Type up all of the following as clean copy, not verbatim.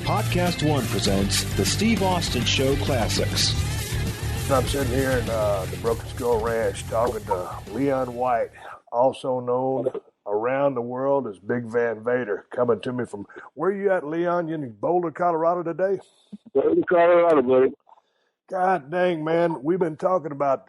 PodcastOne presents the Steve Austin Show Classics. I'm sitting here in the Broken Skull Ranch talking to Leon White, also known around the world as Big Van Vader, coming to me from, where you at, Leon? You in Boulder, Colorado today? Boulder, Colorado, buddy. God dang, man. We've been talking about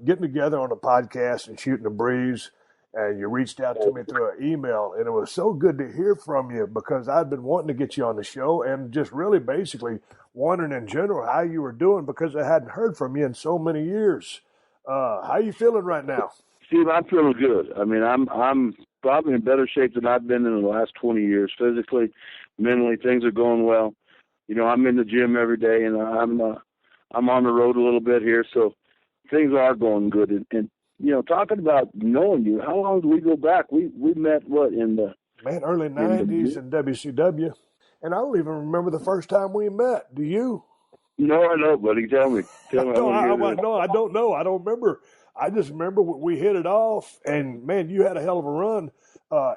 getting together on a podcast and shooting a breeze, and you reached out to me through an email, and it was so good to hear from you because I'd been wanting to get you on the show and just really basically wondering in general how you were doing because I hadn't heard from you in so many years. How you feeling right now? Steve, I'm feeling good. I mean, I'm probably in better shape than I've been in the last 20 years. Physically, mentally, things are going well. You know, I'm in the gym every day, and I'm on the road a little bit here, so things are going good. And you know, talking about knowing you, how long do we go back? We met, what, in the... Man, early 90s in WCW. And I don't even remember the first time we met. Do you? No, I know, buddy. Tell me. No, I don't know. I don't remember. I just remember we hit it off, and, man, you had a hell of a run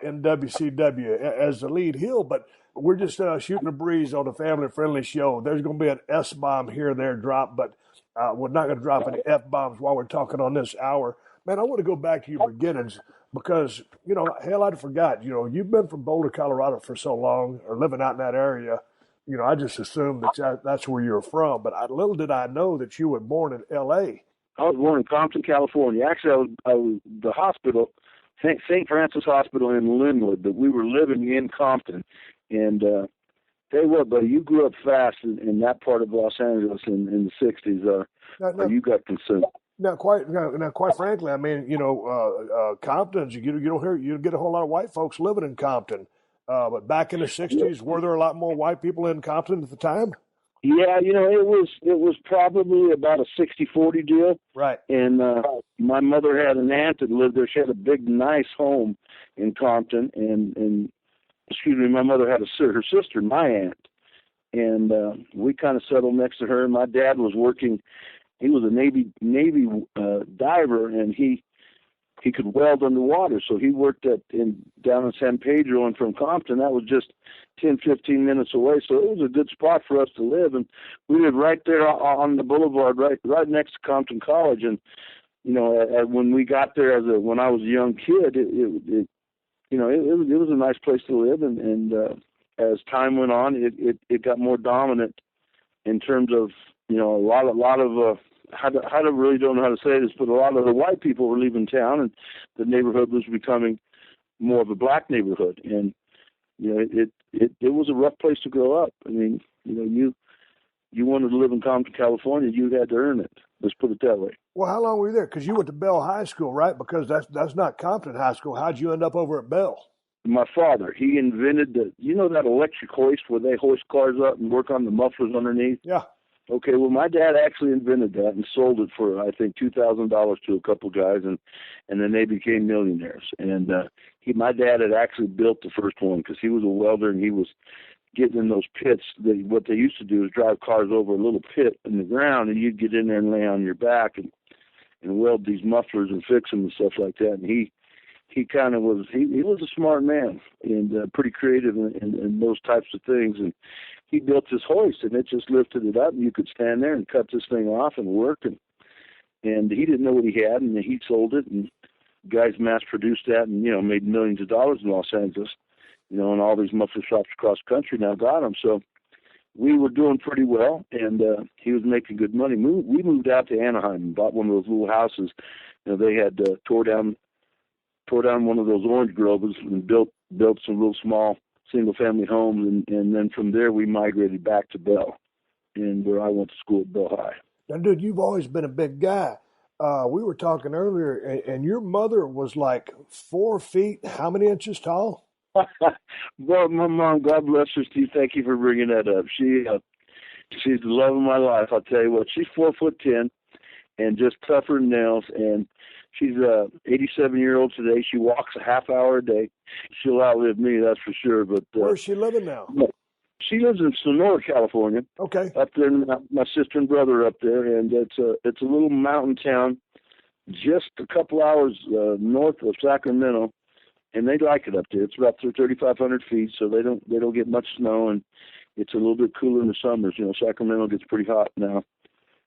in WCW as the lead heel, but we're just shooting a breeze on a family-friendly show. There's going to be an S-bomb here or there drop, but we're not going to drop any F-bombs while we're talking on this hour. Man, I want to go back to your beginnings because, you know, hell, I'd forgot. You know, you've been from Boulder, Colorado for so long, or living out in that area. You know, I just assumed that's where you were from. But little did I know that you were born in L.A. I was born in Compton, California. Actually, I was the hospital, St. Francis Hospital in Linwood, but we were living in Compton. And tell you what, buddy, you grew up fast in that part of Los Angeles in the 60s. You got consumed. Now, quite frankly, I mean, you know, Compton's, you don't get a whole lot of white folks living in Compton. But back in the 60s, were there a lot more white people in Compton at the time? Yeah, you know, it was probably about a 60-40 deal. Right. And my mother had an aunt that lived there. She had a big, nice home in Compton. And my mother had her sister, my aunt. And we kind of settled next to her. And my dad was working. He was a Navy diver, and he could weld underwater. So he worked down in San Pedro, and from Compton, that was just 10, 15 minutes away. So it was a good spot for us to live. And we lived right there on the boulevard, right next to Compton College. And, you know, when we got there when I was a young kid, it was a nice place to live. And as time went on, it got more dominant in terms of, you know, a lot of I really don't know how to say this, but a lot of the white people were leaving town, and the neighborhood was becoming more of a black neighborhood. And you know, it was a rough place to grow up. I mean, you know, you wanted to live in Compton, California, you had to earn it. Let's put it that way. Well, how long were you there? Because you went to Bell High School, right? Because that's not Compton High School. How'd you end up over at Bell? My father, he invented that electric hoist where they hoist cars up and work on the mufflers underneath? Yeah. Okay, well, my dad actually invented that and sold it for, I think, $2,000 to a couple guys, and then they became millionaires. And my dad had actually built the first one because he was a welder, and he was getting in those pits. What they used to do is drive cars over a little pit in the ground, and you'd get in there and lay on your back and weld these mufflers and fix them and stuff like that. And he kind of was, he was a smart man and pretty creative in those types of things. And he built this hoist, and it just lifted it up, and you could stand there and cut this thing off and work. And he didn't know what he had, and he sold it, and guys mass-produced that and, you know, made millions of dollars in Los Angeles, you know, and all these muffler shops across the country now got them. So we were doing pretty well, and he was making good money. We moved out to Anaheim and bought one of those little houses. You know, they had tore down one of those orange groves and built some real small single-family homes, and then from there we migrated back to Bell, and where I went to school at Bell High. Now, dude, you've always been a big guy. We were talking earlier, and your mother was like 4 feet, how many inches tall? Well, my mom, God bless her, Steve, thank you for bringing that up. She's the love of my life, I'll tell you what. She's 4'10", and just tougher than nails, and she's 87-year-old today. She walks a half hour a day. She'll outlive me, that's for sure. But where's she living now? She lives in Sonora, California. Okay. Up there, my sister and brother up there, and it's a little mountain town, just a couple hours north of Sacramento, and they like it up there. It's about 3,500 feet, so they don't get much snow, and it's a little bit cooler in the summers. Sacramento gets pretty hot now,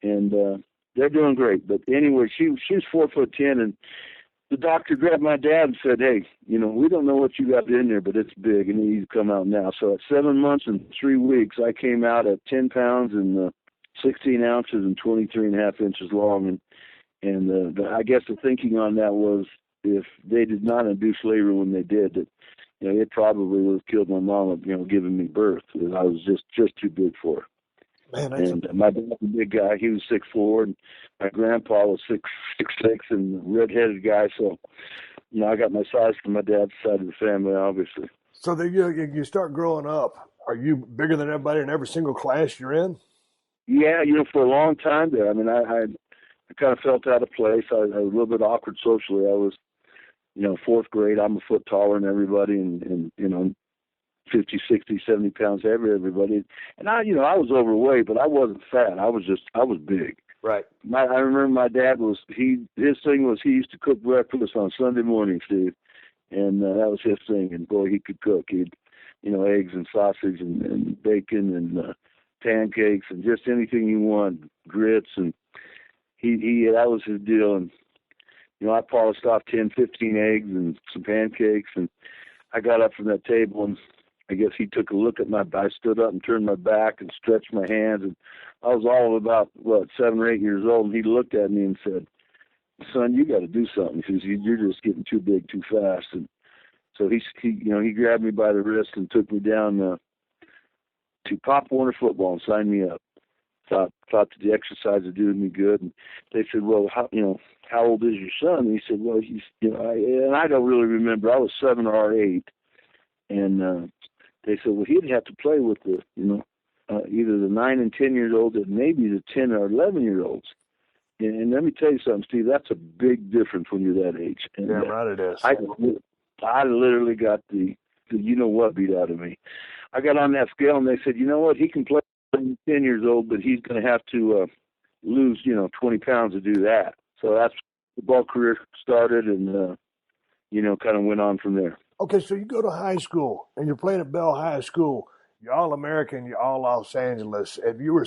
and they're doing great. But anyway, she's 4'10", and the doctor grabbed my dad and said, "Hey, we don't know what you got in there, but it's big, and you need to come out now." So at 7 months and 3 weeks, I came out at 10 pounds and 16 ounces and 23.5 inches long, and I guess the thinking on that was, if they did not induce labor when they did, that it probably would have killed my mom, giving me birth, because I was just too big for her. Man, my dad was a big guy. He was 6'4", and my grandpa was 6'6", and a redheaded guy. So, I got my size from my dad's side of the family, obviously. So then you start growing up. Are you bigger than everybody in every single class you're in? Yeah, for a long time there. I mean, I kind of felt out of place. I was a little bit awkward socially. I was, fourth grade. I'm a foot taller than everybody, and 50, 60, 70 pounds heavier than everybody. And I was overweight, but I wasn't fat. I was big. Right. I remember my dad his thing was he used to cook breakfast on Sunday morning, Steve, and that was his thing. And boy, he could cook. He'd, eggs and sausage and bacon and pancakes and just anything you want, grits, and he that was his deal. And I polished off 10, 15 eggs and some pancakes, and I got up from that table, and I guess he took a look at I stood up and turned my back and stretched my hands, and I was all about, 7 or 8 years old, and he looked at me and said, "Son, you got to do something, because you're just getting too big too fast." And so he grabbed me by the wrist and took me down to Pop Warner football and signed me up. Thought that the exercise would do me good, and they said, "Well, how old is your son?" And he said, "Well, he's and I don't really remember. I was 7 or 8, and they said, well, he'd have to play with the either the 9 and 10 years old, and maybe the 10 or 11 year olds." And let me tell you something, Steve. That's a big difference when you're that age. And, yeah, right. It is. I literally got the what beat out of me. I got on that scale, and they said, "You know what? He can play 10 years old, but he's going to have to lose 20 pounds to do that." So that's the ball career started, and kind of went on from there. Okay, so you go to high school, and you're playing at Bell High School. You're All-American. You're all Los Angeles. If you were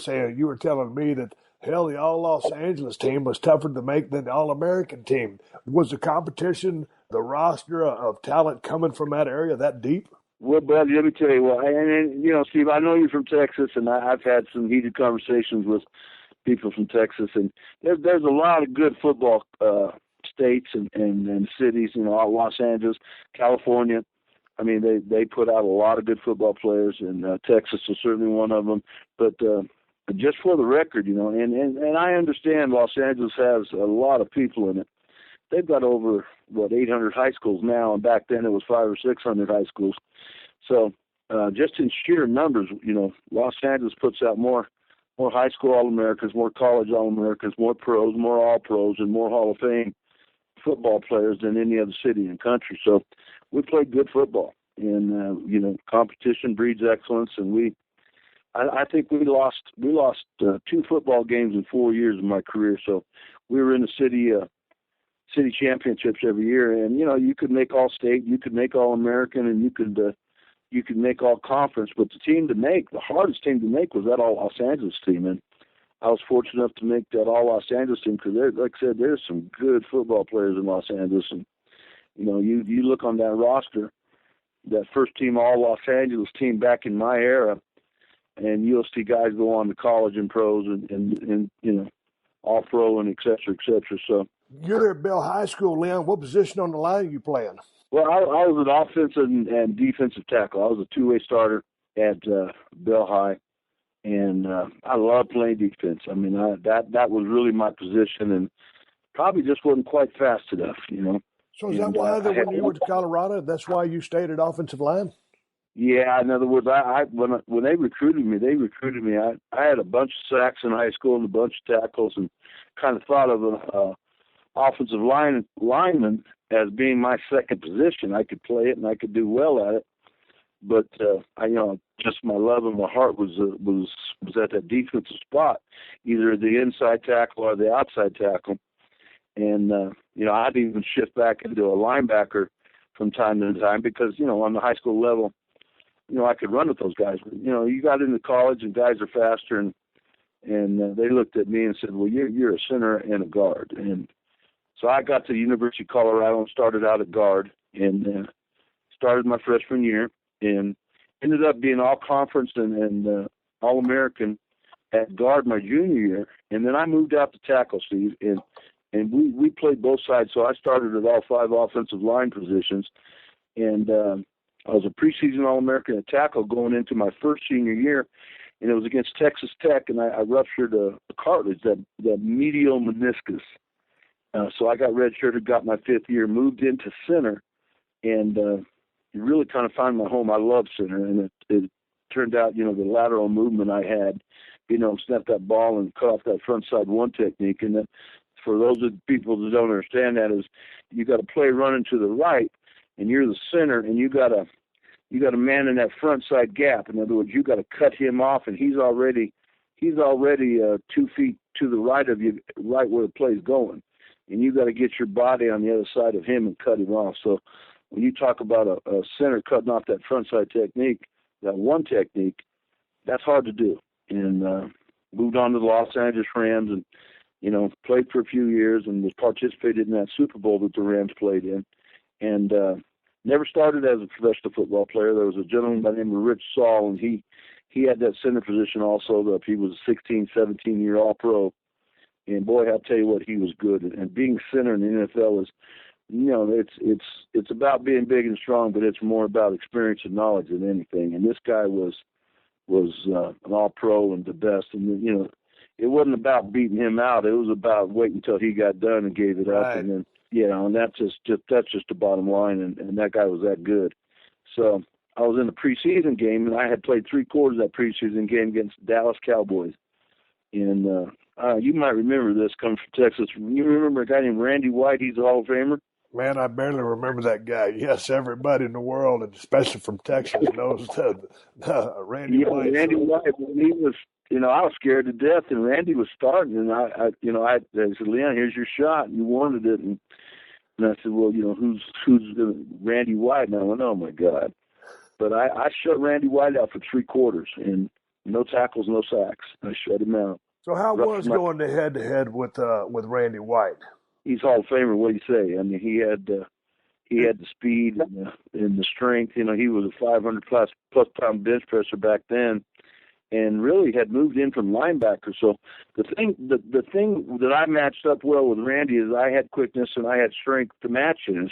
telling me that, hell, the all Los Angeles team was tougher to make than the All-American team. Was the competition, the roster of talent coming from that area that deep? Well, buddy, let me tell you what. And Steve, I know you're from Texas, and I've had some heated conversations with people from Texas, and there's a lot of good football states and cities, Los Angeles, California. I mean, they put out a lot of good football players, and Texas is certainly one of them. But just for the record, and I understand Los Angeles has a lot of people in it. They've got over 800 high schools now, and back then it was 500 or 600 high schools. So just in sheer numbers, Los Angeles puts out more high school All-Americans, more college All-Americans, more pros, more All-Pros, and more Hall of Fame football players than any other city in the country. So we played good football, and competition breeds excellence. And I think we lost 2 football games in 4 years of my career. So we were in the city championships every year, and you could make All-State, you could make All-American, and you could make All-Conference. But the hardest team to make was that All Los Angeles team, and I was fortunate enough to make that All Los Angeles team, because like I said, there's some good football players in Los Angeles, and you look on that roster, that first team All Los Angeles team back in my era, and you'll see guys go on to college and pros and All Pro and et cetera, et cetera. So you're there at Bell High School, Leon. What position on the line are you playing? Well, I was an offensive and defensive tackle. I was a two-way starter at Bell High. And I love playing defense. I mean, that was really my position, and probably just wasn't quite fast enough, So is that why when you went to Colorado, that's why you stayed at offensive line? Yeah. In other words, when they recruited me, I had a bunch of sacks in high school and a bunch of tackles, and kind of thought of an offensive lineman as being my second position. I could play it and I could do well at it. But just my love and my heart was at that defensive spot, either the inside tackle or the outside tackle. And I'd even shift back into a linebacker from time to time, because on the high school level, I could run with those guys. But, you got into college and guys are faster, and they looked at me and said, well, you're a center and a guard. And so I got to the University of Colorado and started out at guard, and started my freshman year, and ended up being all conference and all American at guard my junior year. And then I moved out to tackle, Steve, and we played both sides. So I started at all 5 offensive line positions, and I was a preseason All-American at tackle going into my first senior year, and it was against Texas Tech, and I ruptured a cartilage, that medial meniscus. So I got redshirted, got my 5th year, moved into center, and really kind of found my home. I love center, and it turned out, the lateral movement I had, snap that ball and cut off that front side one technique. And then for those of people that don't understand that, is you got to play running to the right, and you're the center, and you got a man in that front side gap. In other words, you got to cut him off, and he's already 2 feet to the right of you, right where the play's going, and you got to get your body on the other side of him and cut him off. So when you talk about a center cutting off that front side technique, that one technique, that's hard to do. And moved on to the Los Angeles Rams, and played for a few years, and was participated in that Super Bowl that the Rams played in, and never started as a professional football player. There was a gentleman by the name of Rich Saul, and he had that center position also. He was a 16, 17-year All-Pro, and boy, I'll tell you what, he was good. And being center in the NFL is, it's about being big and strong, but it's more about experience and knowledge than anything. And this guy was an All-Pro and the best. And it wasn't about beating him out. It was about waiting until he got done and gave it up, and then. And that's just the bottom line, and that guy was that good. So I was in the preseason game, and I had played 3 quarters of that preseason game against Dallas Cowboys. And you might remember this coming from Texas. You remember a guy named Randy White? He's a Hall of Famer. Man, I barely remember that guy. Yes, everybody in the world, and especially from Texas, knows Randy White. Randy White, he was, I was scared to death, and Randy was starting, and I said, Leon, here's your shot. You wanted it, and I said, well, who's Randy White? And I went, oh my God! But I shut Randy White out for 3 quarters, and no tackles, no sacks. I shut him out. So how was going head to head with Randy White? He's Hall of Famer. What do you say? I mean, he had the speed and the strength. He was a 500 plus pound bench presser back then, and really had moved in from linebacker. So the thing that I matched up well with Randy is I had quickness and I had strength to match his.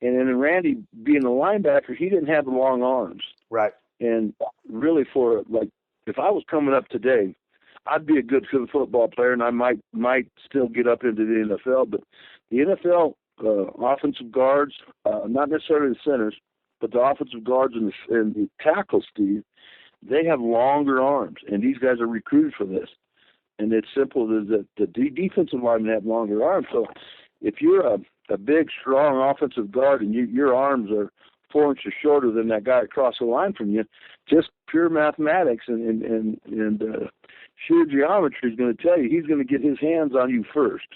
And then Randy, being a linebacker, he didn't have the long arms. Right. And really, if I was coming up today, I'd be a good football player, and I might still get up into the NFL. But the NFL offensive guards, not necessarily the centers, but the offensive guards and the tackles, Steve, they have longer arms, and these guys are recruited for this. And it's simple that the defensive linemen have longer arms. So if you're a big, strong offensive guard and your arms are 4 inches shorter than that guy across the line from you, just pure mathematics and sheer geometry is going to tell you he's going to get his hands on you first.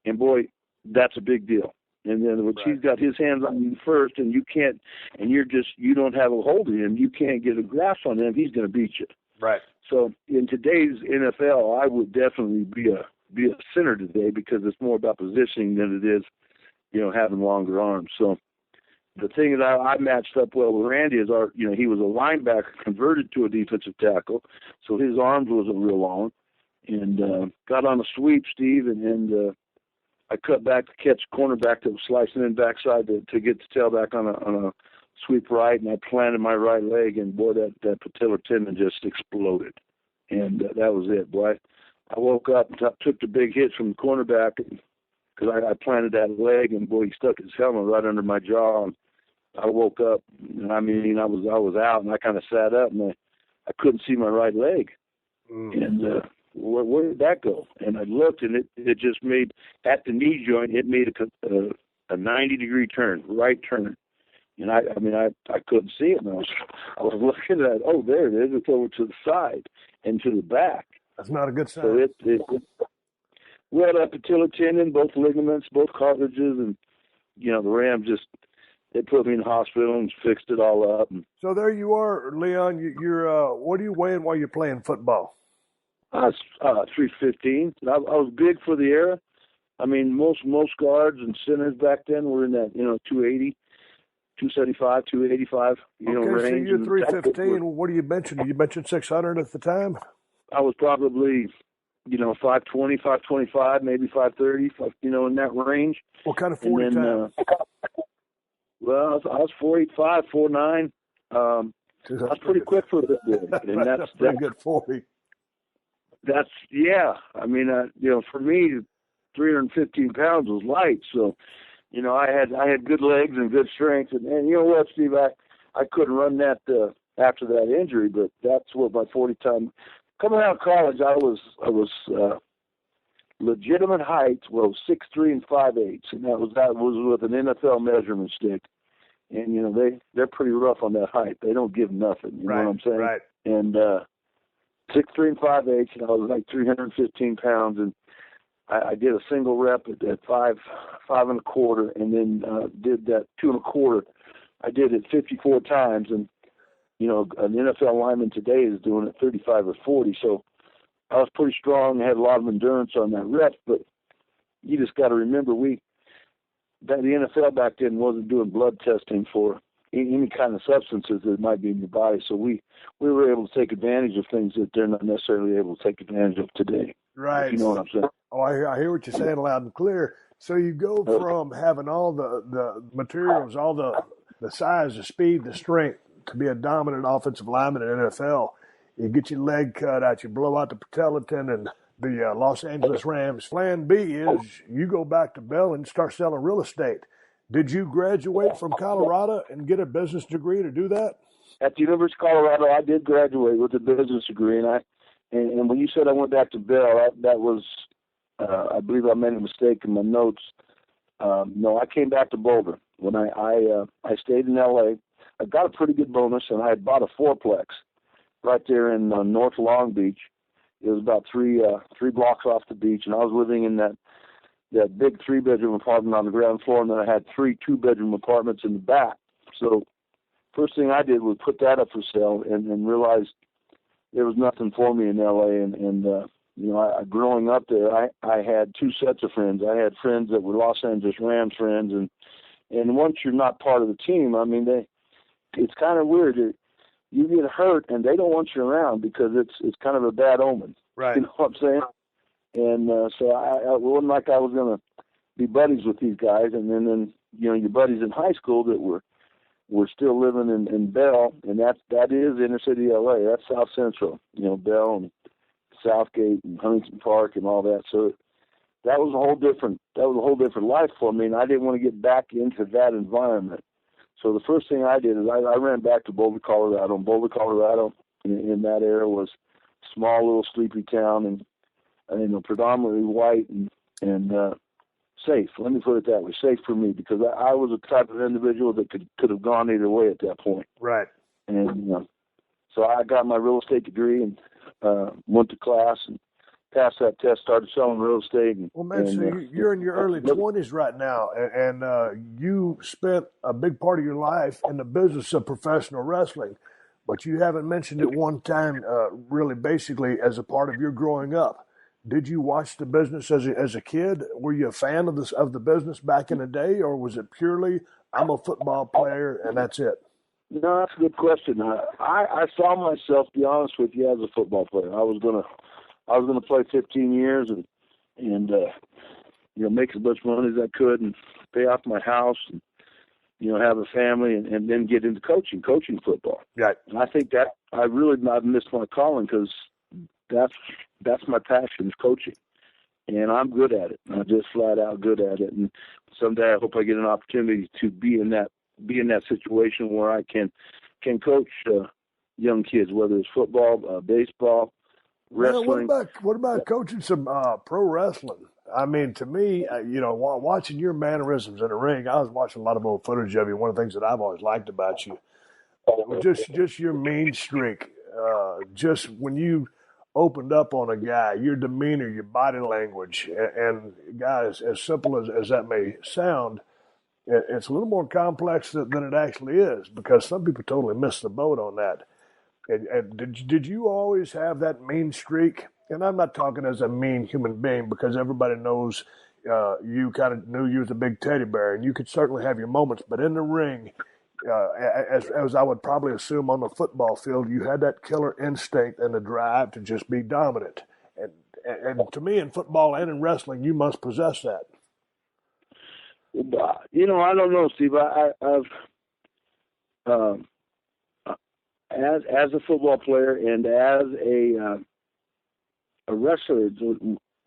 And boy, that's a big deal. And then when he's got his hands on you first, and you can't, and you don't have a hold of him, you can't get a grasp on him, he's going to beat you. Right. So in today's NFL, I would definitely be a center today, because it's more about positioning than it is, having longer arms. So the thing that I matched up well with Randy is he was a linebacker converted to a defensive tackle, so his arms wasn't real long, and got on a sweep, Steve, and I cut back to catch cornerback that was slicing in backside to get the tailback on a sweep right, and I planted my right leg, and boy, that patellar tendon just exploded, and that was it, boy. I woke up and took the big hit from the cornerback, because I planted that leg, and boy, he stuck his helmet right under my jaw, and I woke up, and I was out, and I kind of sat up, and I couldn't see my right leg, and where did that go? And I looked, and it just made, at the knee joint, it made a 90-degree turn, right turn, and I couldn't see it, and I was looking at it. Oh, there it is. It's over to the side and to the back. That's not a good sign. So well, that patellar tendon, both ligaments, both cartilages, and the Rams just they put me in the hospital and fixed it all up. And So there you are, Leon. You're what are you weighing while you're playing football? I was 315. I was big for the era. I mean, most guards and centers back then were in that 280, 275, 285 range. So you're 315. What are you benching? You benching 600 at the time? I was probably 520, 525, maybe 530, in that range. What kind of 40 time? Well, I was 485, 49. I was pretty quick for a bit there. And that's pretty good 40. I mean, for me, 315 pounds was light. So, I had good legs and good strength. And you know what, Steve, I couldn't run that after that injury, but that's what my 40 time. Coming out of college, I was legitimate height was 6'3" and 5'8", and that was with an NFL measurement stick. And they're pretty rough on that height. They don't give nothing. You know what I'm saying? Right. And 6'3" and 5'8", and I was like 315 pounds, and I did a single rep at 5 1/4, and then did that 2 1/4. I did it 54 times, and an NFL lineman today is doing it 35 or 40. So I was pretty strong, had a lot of endurance on that rep, but you just got to remember the NFL back then wasn't doing blood testing for any kind of substances that might be in your body. So we were able to take advantage of things that they're not necessarily able to take advantage of today. Right. You know what I'm saying? Oh, I hear what you're saying loud and clear. So you go from having all the materials, all the size, the speed, the strength to be a dominant offensive lineman in the NFL. You get your leg cut out, you blow out the patella tendon. The Los Angeles Rams. Plan B is you go back to Bell and start selling real estate. Did you graduate from Colorado and get a business degree to do that? At the University of Colorado, I did graduate with a business degree, and when you said I went back to Bell, that was I believe I made a mistake in my notes. No, I came back to Boulder when I stayed in L.A. I got a pretty good bonus, and I had bought a fourplex right there in North Long Beach. It was about three blocks off the beach, and I was living in that big 3-bedroom apartment on the ground floor, and then I had 3 2-bedroom apartments in the back. So first thing I did was put that up for sale, and realized there was nothing for me in L.A. And growing up there, I had 2 sets of friends. I had friends that were Los Angeles Rams friends, and once you're not part of the team, I mean, it's kind of weird. You get hurt, and they don't want you around because it's kind of a bad omen. Right. You know what I'm saying? And so it wasn't like I was going to be buddies with these guys. And then your buddies in high school that were still living in Bell, and that is inner city LA. That's South Central. Bell and Southgate and Huntington Park and all that. So that was a whole different life for me, and I didn't want to get back into that environment. So the first thing I did is I ran back to Boulder, Colorado. And Boulder, Colorado, in that era was a small little sleepy town, and predominantly white and safe. Let me put it that way, safe for me, because I was the type of individual that could have gone either way at that point. Right. And so I got my real estate degree and went to class and passed that test, started selling real estate. So you're in your early 20s right now, and you spent a big part of your life in the business of professional wrestling, but you haven't mentioned it one time really basically as a part of your growing up. Did you watch the business as a kid? Were you a fan of the business back in the day, or was it purely, I'm a football player and that's it? No, that's a good question. I saw myself, to be honest with you, as a football player. I was gonna play 15 years and make as much money as I could and pay off my house and have a family and then get into coaching football. Right. And I think that I've missed my calling, because that's my passion, is coaching, and I'm good at it. I'm just flat out good at it. And someday I hope I get an opportunity to be in that situation where I can coach young kids, whether it's football, baseball, wrestling. What about coaching some pro wrestling? I mean, to me, watching your mannerisms in the ring, I was watching a lot of old footage of you. One of the things that I've always liked about you, just your mean streak. Just when you opened up on a guy, your demeanor, your body language, and guys, as simple as that may sound, It's a little more complex than it actually is, because some people totally miss the boat on that. And did you always have that mean streak? And I'm not talking as a mean human being, because everybody knows you kind of knew you was a big teddy bear, and you could certainly have your moments. But in the ring, as I would probably assume on the football field, you had that killer instinct and the drive to just be dominant. And to me, in football and in wrestling, you must possess that. You know, I don't know, Steve. I've as a football player and as a wrestler,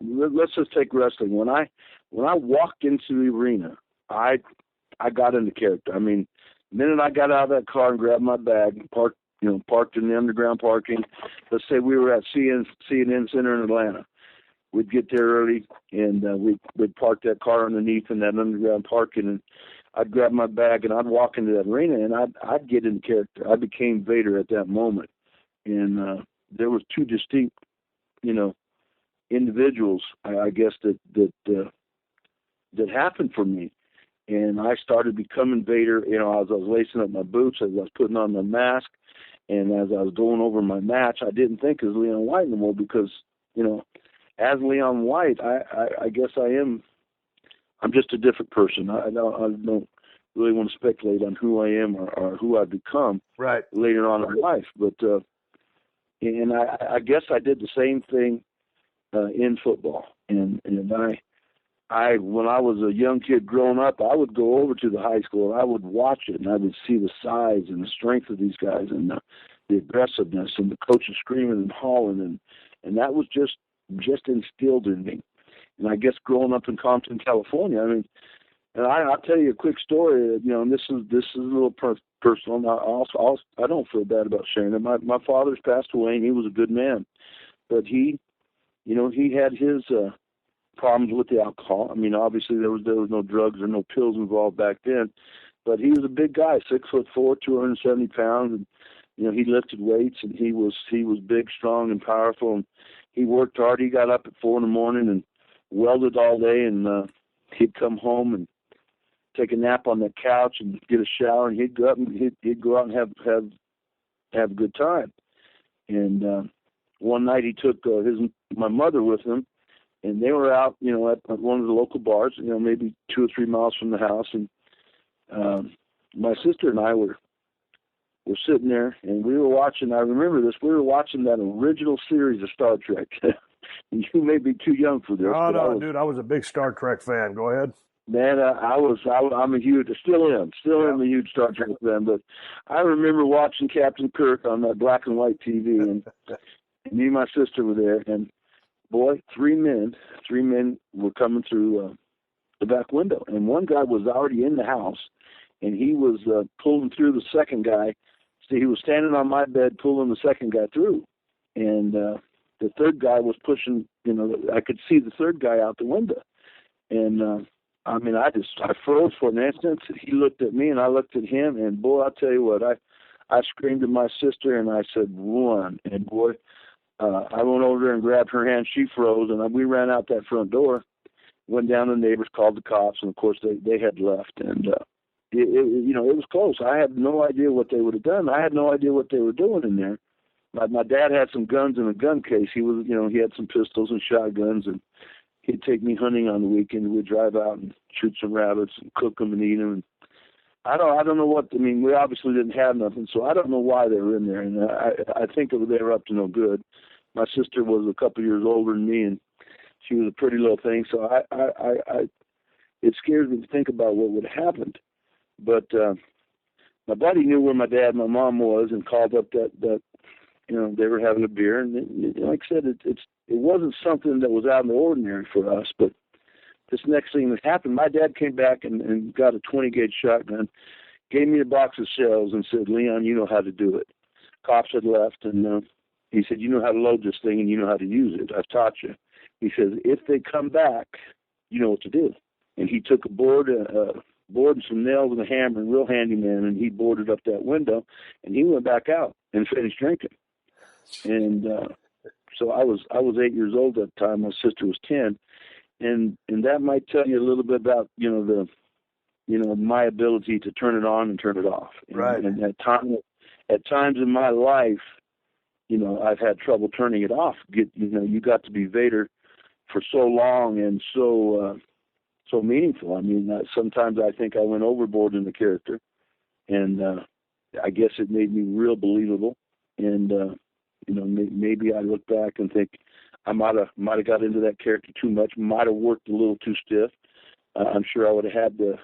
let's just take wrestling. When I walked into the arena, I got into character. I mean, the minute I got out of that car and grabbed my bag and parked in the underground parking. Let's say we were at CNN Center in Atlanta. We'd get there early, and we'd park that car underneath in that underground parking, and I'd grab my bag and I'd walk into that arena, and I'd get in character. I became Vader at that moment, and there was two distinct, individuals, I guess that happened for me, and I started becoming Vader. As I was lacing up my boots, as I was putting on my mask, and as I was going over my match, I didn't think as Leon White no more, because as Leon White, I guess I'm just a different person. I don't really want to speculate on who I am or who I've become right later on in life. But and I guess I did the same thing in football. And I when I was a young kid growing up, I would go over to the high school and I would watch it, and I would see the size and the strength of these guys, and the aggressiveness, and the coaches screaming and hollering, and that was just instilled in me. And I guess growing up in Compton, California, I mean, and I'll tell you a quick story. And this is a little personal. I don't feel bad about sharing it. My father's passed away, and he was a good man, but he had his problems with the alcohol. I mean, obviously there was no drugs or no pills involved back then, but he was a big guy, 6'4", 270 pounds, and he lifted weights, and he was big, strong, and powerful, and he worked hard. He got up at 4 a.m. and welded all day, and he'd come home and take a nap on the couch and get a shower, and he'd go up and he'd go out and have a good time. And one night he took my mother with him, and they were out, at one of the local bars, maybe 2 or 3 miles from the house, and my sister and I were sitting there, and we were watching. I remember this. We were watching that original series of Star Trek. You may be too young for this. No, dude, I was a big Star Trek fan. Go ahead. Man, I'm a huge, still am a huge Star Trek fan. But I remember watching Captain Kirk on that black and white TV, and me and my sister were there, and boy, three men were coming through the back window, and one guy was already in the house, and he was pulling through the second guy. So he was standing on my bed pulling the second guy through, and the third guy was pushing. I could see the third guy out the window, and I mean, I froze for an instant. He looked at me, and I looked at him, and boy, I'll tell you what, I screamed at my sister, and I said, "Run!" And boy, I went over there and grabbed her hand. She froze, and we ran out that front door, went down to the neighbors, called the cops, and of course they had left, and it was close. I had no idea what they would have done. I had no idea what they were doing in there. My dad had some guns in a gun case. He had some pistols and shotguns, and he'd take me hunting on the weekend. We'd drive out and shoot some rabbits and cook them and eat them. And I don't know what. I mean, we obviously didn't have nothing, so I don't know why they were in there. And I think they were up to no good. My sister was a couple years older than me, and she was a pretty little thing. So it scares me to think about what would have happened. But my buddy knew where my dad and my mom was, and called up that they were having a beer. And like I said, it wasn't something that was out of the ordinary for us. But this next thing that happened, my dad came back and got a 20-gauge shotgun, gave me a box of shells, and said, "Leon, you know how to do it." Cops had left, and he said, "You know how to load this thing, and you know how to use it. I've taught you." He says, "If they come back, you know what to do." And he took a board and some nails and a hammer, and real handyman, and he boarded up that window, and he went back out and finished drinking. And so I was 8 years old at the time. My sister was 10, and that might tell you a little bit about the my ability to turn it on and turn it off. Right. And at times in my life, I've had trouble turning it off. You got to be Vader for so long and so meaningful. I mean, sometimes I think I went overboard in the character, and I guess it made me real believable. And maybe I look back and think I might have got into that character too much, might have worked a little too stiff. I'm sure I would have had the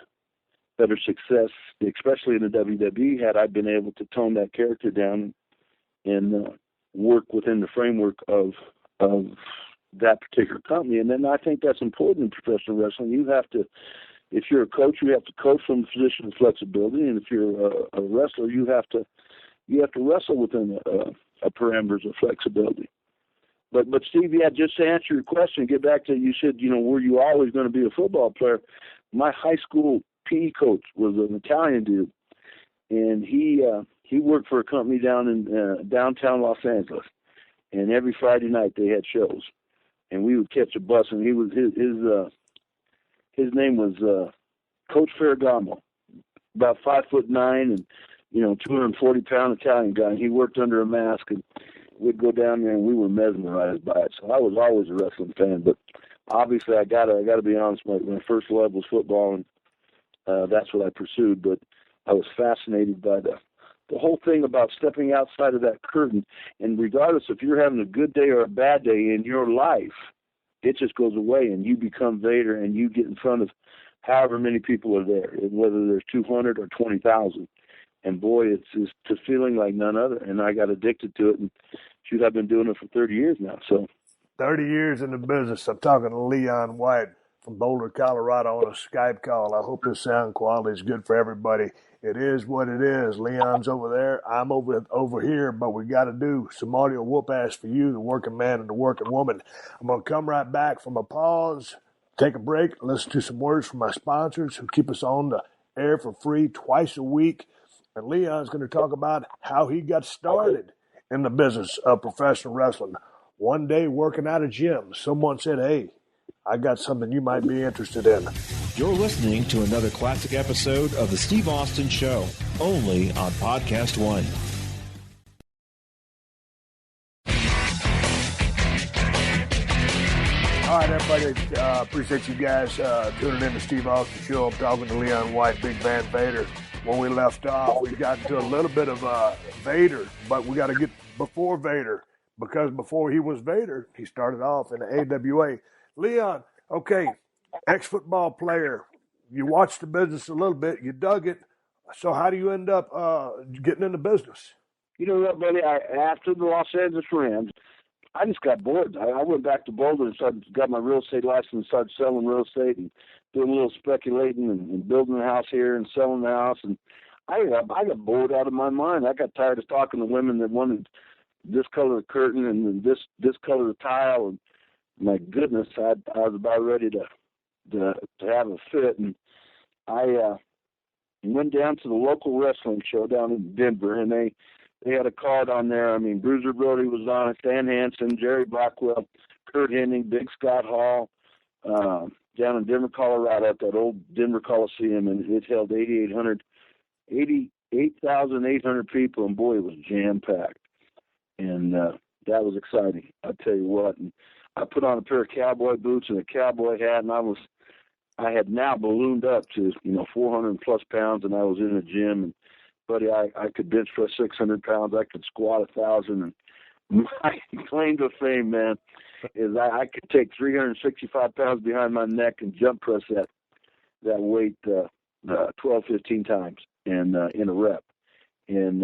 better success, especially in the WWE, had I been able to tone that character down and work within the framework of that particular company. And then I think that's important in professional wrestling. You have to, if you're a coach, you have to coach from the position of flexibility, and if you're a wrestler, you have to wrestle within a parameters of flexibility. But Steve, just to answer your question, get back to, you said, were you always going to be a football player? My high school PE coach was an Italian dude, and he worked for a company down in downtown Los Angeles, and every Friday night they had shows, and we would catch a bus, and he was his name was Coach Ferragamo, about 5'9" and 240-pound Italian guy. And he worked under a mask, and we'd go down there, and we were mesmerized by it. So I was always a wrestling fan, but obviously I gotta be honest. My first love was football, and that's what I pursued. But I was fascinated by the whole thing about stepping outside of that curtain. And regardless if you're having a good day or a bad day in your life, it just goes away, and you become Vader, and you get in front of however many people are there, whether there's 200 or 20,000. And boy, it's just a feeling like none other. And I got addicted to it. And shoot, I've been doing it for 30 years now. So 30 years in the business. I'm talking to Leon White from Boulder, Colorado on a Skype call. I hope the sound quality is good for everybody. It is what it is. Leon's over there. I'm over here, but we got to do some audio whoop-ass for you, the working man and the working woman. I'm going to come right back from a pause, take a break, listen to some words from my sponsors who keep us on the air for free twice a week. And Leon's going to talk about how he got started in the business of professional wrestling. One day working at a gym, someone said, "Hey, I got something you might be interested in." You're listening to another classic episode of The Steve Austin Show, only on PodcastOne. All right, everybody, appreciate you guys tuning in to Steve Austin Show. I'm talking to Leon White, Big Van Vader. When we left off, we got into a little bit of Vader, but we got to get before Vader, because before he was Vader, he started off in the AWA. Leon, okay, ex-football player. You watched the business a little bit. You dug it. So how do you end up getting into business? You know what, buddy? After the Los Angeles Rams, I just got bored. I went back to Boulder and got my real estate license and started selling real estate and doing a little speculating and building a house here and selling the house. And I got bored out of my mind. I got tired of talking to women that wanted this color of curtain and this color of tile. And my goodness, I was about ready to have a fit. And I went down to the local wrestling show down in Denver, and they had a card on there. I mean, Bruiser Brody was on it, Stan Hansen, Jerry Blackwell, Kurt Hennig, Big Scott Hall, down in Denver, Colorado, at that old Denver Coliseum, and it held 88,800 people, and boy, it was jam-packed. And that was exciting, I'll tell you what. And I put on a pair of cowboy boots and a cowboy hat, and I had now ballooned up to 400+ pounds, and I was in the gym. And buddy, I could bench press 600 pounds. I could squat 1,000. And my claim to fame, man, is I could take 365 pounds behind my neck and jump press that weight 12, 15 times and in a rep. And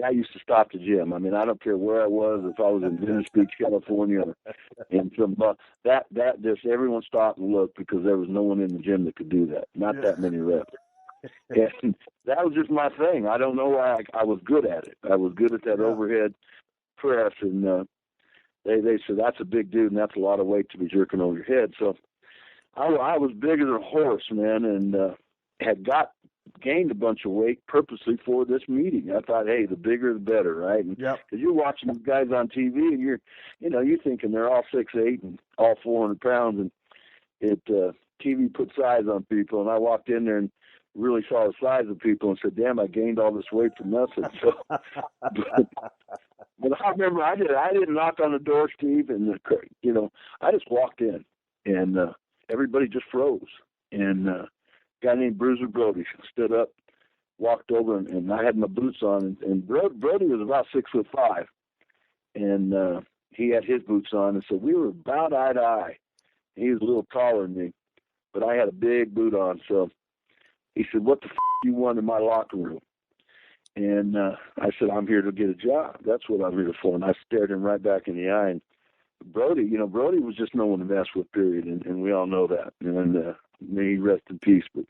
I used to stop the gym. I mean, I don't care where I was, if I was in Venice Beach, California, or in some that just everyone stopped and looked, because there was no one in the gym that could do that. Not that many reps. And that was just my thing. I don't know why I was good at it. I was good at that overhead press, and they said, "That's a big dude, and that's a lot of weight to be jerking over your head." So I was bigger than a horse, man, and had gained a bunch of weight purposely for this meeting. I thought, hey, the bigger the better, right? Because you're watching these guys on TV, and you're thinking they're all 6'8" and all 400 pounds, and TV put size on people. And I walked in there, and really saw the size of people and said, "Damn, I gained all this weight for nothing." So, but I remember I didn't knock on the door, Steve, and I just walked in, and everybody just froze. And a guy named Bruiser Brody stood up, walked over, and I had my boots on, and Brody was about 6'5", and he had his boots on, and so we were about eye to eye. He was a little taller than me, but I had a big boot on. So he said, "What the f*** you want in my locker room?" And I said, "I'm here to get a job. That's what I'm here for." And I stared him right back in the eye. And Brody was just no one to mess with, period, and we all know that. And may he rest in peace. But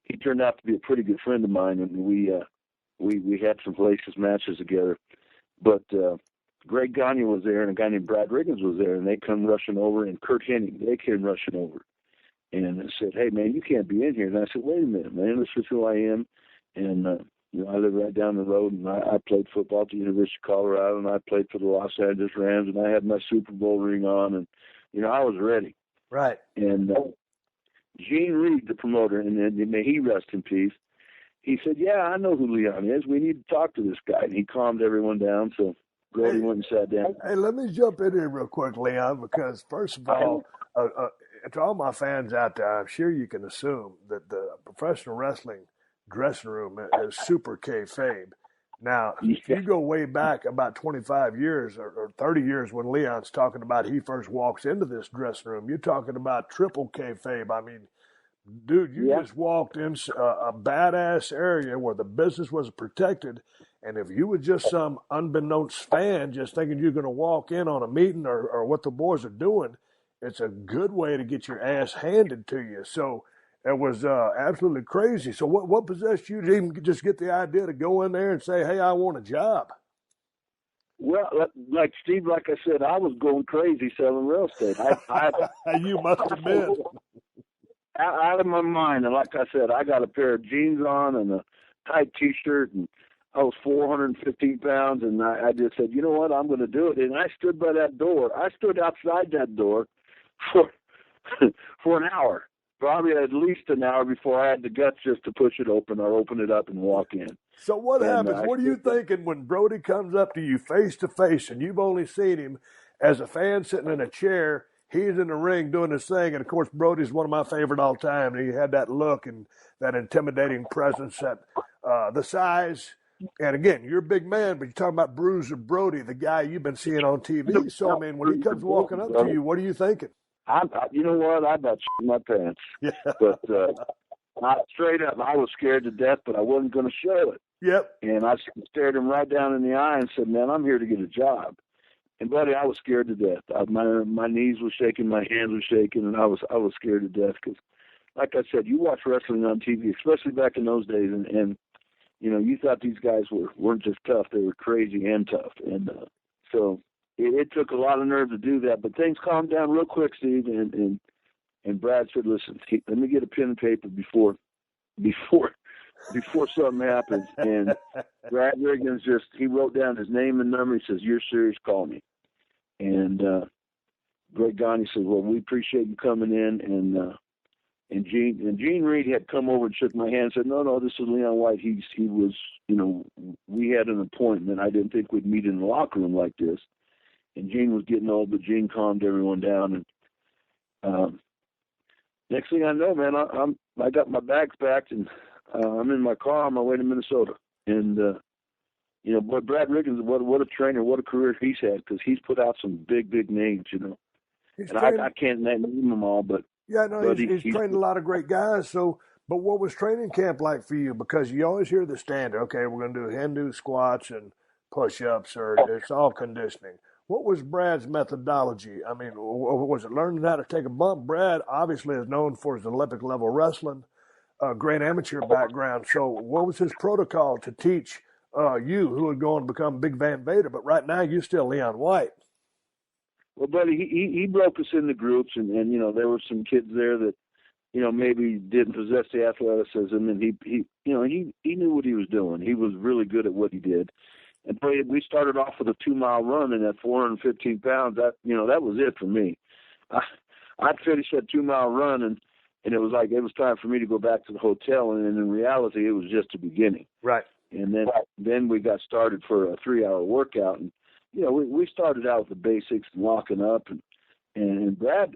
he turned out to be a pretty good friend of mine, and we had some places matches together. But Greg Gagne was there, and a guy named Brad Riggins was there, and they come rushing over, and Kurt Hennig, they came rushing over, and said, "Hey, man, you can't be in here." And I said, "Wait a minute, man, this is who I am." And I live right down the road, and I played football at the University of Colorado, and I played for the Los Angeles Rams, and I had my Super Bowl ring on, and I was ready. Right. And Gene Reed, the promoter, and may he rest in peace, he said, "Yeah, I know who Leon is. We need to talk to this guy." And he calmed everyone down. So Brody went and sat down. Hey, let me jump in here real quick, Leon, because first of all, to all my fans out there, I'm sure you can assume that the professional wrestling dressing room is super kayfabe. Now, if you go way back about 25 years or 30 years when Leon's talking about he first walks into this dressing room, you're talking about triple kayfabe. I mean, dude, you just walked in a badass area where the business was protected. And if you were just some unbeknownst fan just thinking you're going to walk in on a meeting or what the boys are doing, it's a good way to get your ass handed to you. So it was absolutely crazy. So what possessed you to even just get the idea to go in there and say, "Hey, I want a job"? Well, like Steve, like I said, I was going crazy selling real estate. You must have been. Out of my mind. And like I said, I got a pair of jeans on and a tight T-shirt, and I was 415 pounds, and I just said, "You know what, I'm going to do it." And I stood by that door. I stood outside that door for an hour, probably at least an hour before I had the guts just to push it open or open it up and walk in. So what happens? What are you thinking when Brody comes up to you face to face, and you've only seen him as a fan sitting in a chair? He's in the ring doing his thing, and of course, Brody's one of my favorite all time. He had that look and that intimidating presence, that the size. And again, you're a big man, but you're talking about Bruiser Brody, the guy you've been seeing on TV. So, I mean, when he comes walking up to you, what are you thinking? You know what? I about shit my pants. Yeah. But straight up, I was scared to death, but I wasn't going to show it. Yep. And I stared him right down in the eye and said, "Man, I'm here to get a job." And buddy, I was scared to death. My knees were shaking, my hands were shaking, and I was scared to death because, like I said, you watch wrestling on TV, especially back in those days, and you thought these guys weren't just tough; they were crazy and tough. And so it took a lot of nerve to do that. But things calmed down real quick, Steve. And Brad said, "Listen, let me get a pen and paper before something happens." And Brad Riggins he wrote down his name and number. He says, "You're serious, call me." And Greg Gagne said, "Well, we appreciate you coming in." And Gene Reed had come over and shook my hand and said, No, this is Leon White. He was, we had an appointment. I didn't think we'd meet in the locker room like this. And Gene was getting old, but Gene calmed everyone down. And next thing I know, man, I got my bags packed, and I'm in my car on my way to Minnesota. And boy, Brad Riggins, what a trainer, what a career he's had, because he's put out some big names, And I can't name them all, but yeah, no, he's trained a lot of great guys. So, but what was training camp like for you? Because you always hear the standard, okay, we're going to do Hindu squats and push-ups, or it's all conditioning. What was Brad's methodology? I mean, was it learning how to take a bump? Brad obviously is known for his Olympic-level wrestling, great amateur background. So what was his protocol to teach you, who had gone to become Big Van Vader, but right now you're still Leon White? Well, buddy, he broke us into groups, and there were some kids there that, maybe didn't possess the athleticism, and he knew what he was doing. He was really good at what he did. And we started off with a 2-mile run, and at 415 pounds, that was it for me. I'd finish that 2-mile run, And it was like it was time for me to go back to the hotel, and in reality, it was just the beginning. Right. And then we got started for a 3-hour workout, and we started out with the basics and locking up, and Brad,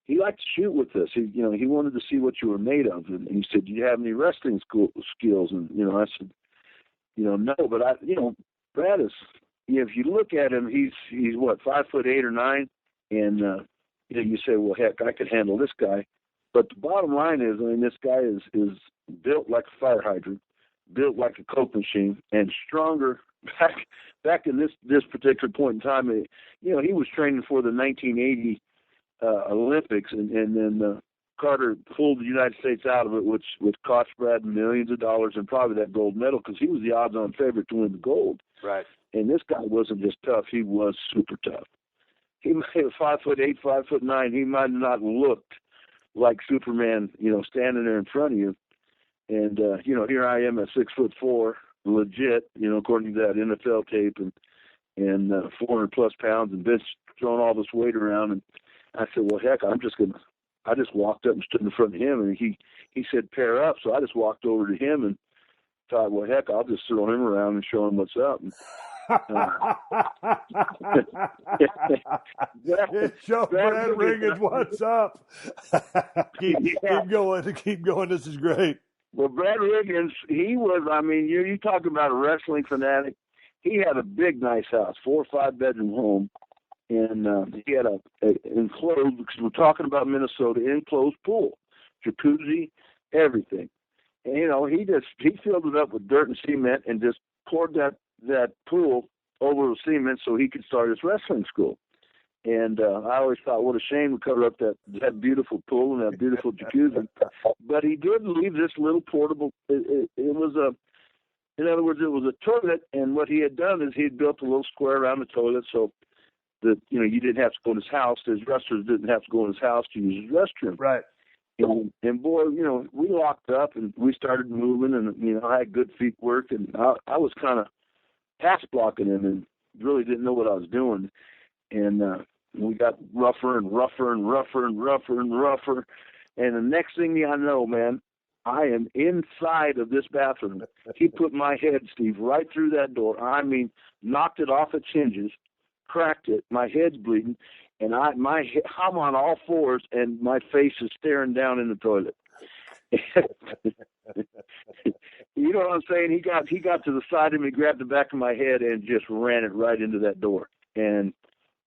he liked to shoot with us. He wanted to see what you were made of, and he said, "Do you have any wrestling skills?" And I said, no, but Brad is, if you look at him, he's what, 5'8" or 9, and you say, well, heck, I could handle this guy. But the bottom line is, this guy is built like a fire hydrant, built like a Coke machine, and stronger. Back in this particular point in time, he was training for the 1980 Olympics, and then Carter pulled the United States out of it, which cost Brad millions of dollars and probably that gold medal, because he was the odds-on favorite to win the gold. Right. And this guy wasn't just tough; he was super tough. He might have 5'8", 5'9". He might not looked like Superman, standing there in front of you. And here I am at 6'4", legit, according to that NFL tape, and 400 plus pounds, and Vince throwing all this weight around. And I said, well, heck, I just walked up and stood in front of him, and he said, pair up. So I just walked over to him and thought, well, heck, I'll just throw him around and show him what's up. And, show Brad Riggins what's up. Keep going. This is great. Well, Brad Riggins, he was, you talk about a wrestling fanatic. He had a big, nice house, 4 or 5 bedroom home. And he had a enclosed, because we're talking about Minnesota, enclosed pool, jacuzzi, everything. And, he filled it up with dirt and cement and just poured that pool over with cement so he could start his wrestling school. And I always thought, what a shame to cover up that beautiful pool and that beautiful jacuzzi. But he did leave this little portable, it was in other words, it was a toilet, and what he had done is he had built a little square around the toilet so that, you didn't have to go in his house. His wrestlers didn't have to go in his house to use his restroom. Right. And boy, we locked up and we started moving, and, I had good feet work, and I was kind of pass blocking him and really didn't know what I was doing. And we got rougher and rougher and rougher and rougher and rougher. And the next thing I know, man, I am inside of this bathroom. He put my head, Steve, right through that door. Knocked it off its hinges, cracked it. My head's bleeding, and I'm on all fours, and my face is staring down in the toilet. You know what I'm saying? He got to the side of me, grabbed the back of my head, and just ran it right into that door. And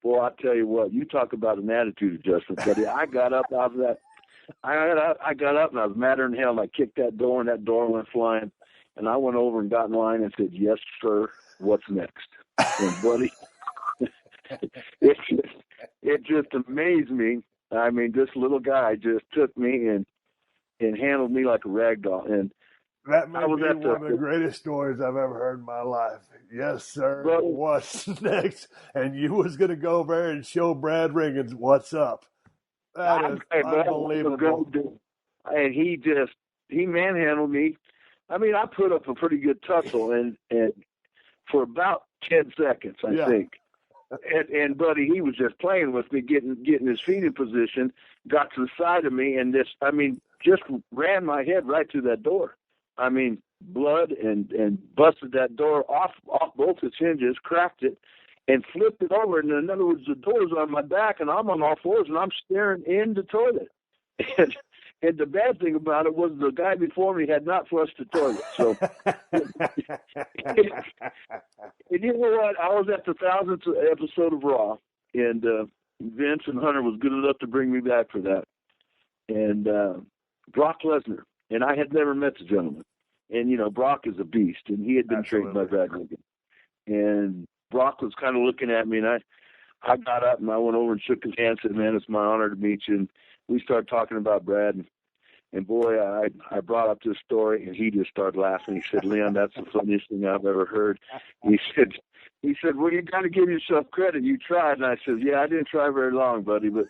boy, I tell you what, you talk about an attitude adjustment, buddy. I got up out of that. I got up and I was madder than hell. And I kicked that door, and that door went flying. And I went over and got in line and said, "Yes, sir. What's next?" And buddy, it just amazed me. This little guy just took me and handled me like a rag doll. And that may be one of the greatest stories I've ever heard in my life. Yes, sir. Brother, what's next? And you was going to go over there and show Brad Riggins what's up. That is unbelievable. And he manhandled me. I put up a pretty good tussle, and for about 10 seconds, I think. And buddy, he was just playing with me, getting his feet in position, got to the side of me, and just ran my head right through that door. Blood, and busted that door off both its hinges, cracked it, and flipped it over. And in other words, the door's on my back, and I'm on all fours, and I'm staring in the toilet. And the bad thing about it was the guy before me had not flushed the toilet. So, and you know what? I was at the 1000th episode of Raw, and Vince and Hunter was good enough to bring me back for that. And Brock Lesnar, and I had never met the gentleman. And, Brock is a beast, and he had been trained by Brad Riggins. And Brock was kind of looking at me, and I got up, and I went over and shook his hand and said, "Man, it's my honor to meet you." And we started talking about Brad, and boy, I brought up this story, and he just started laughing. He said, "Leon, that's the funniest thing I've ever heard." He said, "Well, you got to give yourself credit. You tried." And I said, "Yeah, I didn't try very long, buddy, but."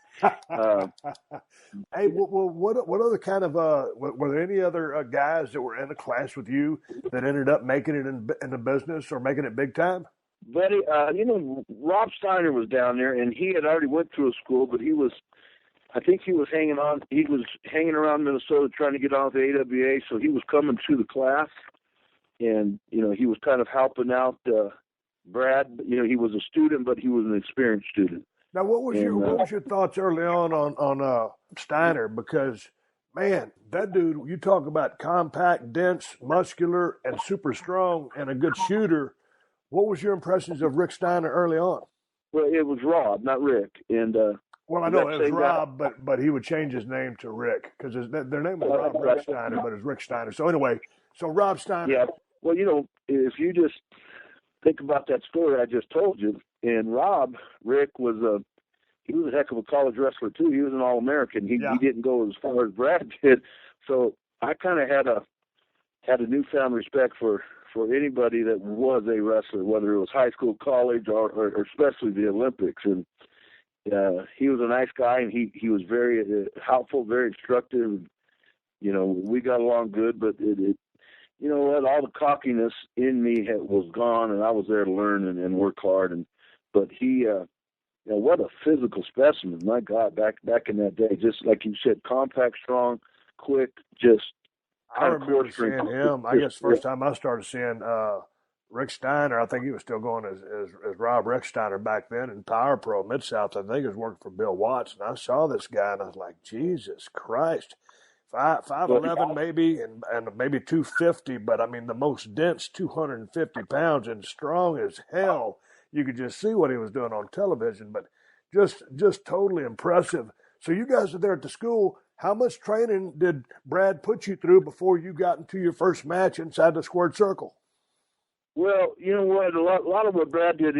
Hey, well, what other kind of were there any other guys that were in the class with you that ended up making it in the business or making it big time? Buddy, Rob Steiner was down there, and he had already went through a school, but he was I think he was hanging on. He was hanging around Minnesota trying to get on with the AWA, so he was coming to the class, and he was kind of helping out Brad. He was a student, but he was an experienced student. Now, what was your thoughts early on Steiner? Because, man, that dude, you talk about compact, dense, muscular, and super strong, and a good shooter. What was your impressions of Rick Steiner early on? Well, it was Rob, not Rick, and well, I know it was Rob, but he would change his name to Rick because their name was Rob Rick Steiner, but it's Rick Steiner. So anyway, Rob Steiner. Yeah. Well, if you just think about that story I just told you, and Rick was he was a heck of a college wrestler too. He was an All-American. He didn't go as far as Brad did. So I kind of had a newfound respect for anybody that was a wrestler, whether it was high school, college, or especially the Olympics. And he was a nice guy, and he was very helpful, very instructive. We got along good, but all the cockiness in me was gone, and I was there to learn and work hard. But he, what a physical specimen! My God, back in that day, just like you said, compact, strong, quick, just. I remember seeing him. I guess first time I started seeing Rick Steiner, I think he was still going as Rob Rick Steiner back then in Power Pro Mid-South. I think he was working for Bill Watts, and I saw this guy, and I was like, Jesus Christ. 5'11", maybe, and maybe 250, but I mean the most dense, 250 pounds, and strong as hell. You could just see what he was doing on television, but just totally impressive. So you guys are there at the school. How much training did Brad put you through before you got into your first match inside the squared circle? Well, you know what, a lot of what Brad did,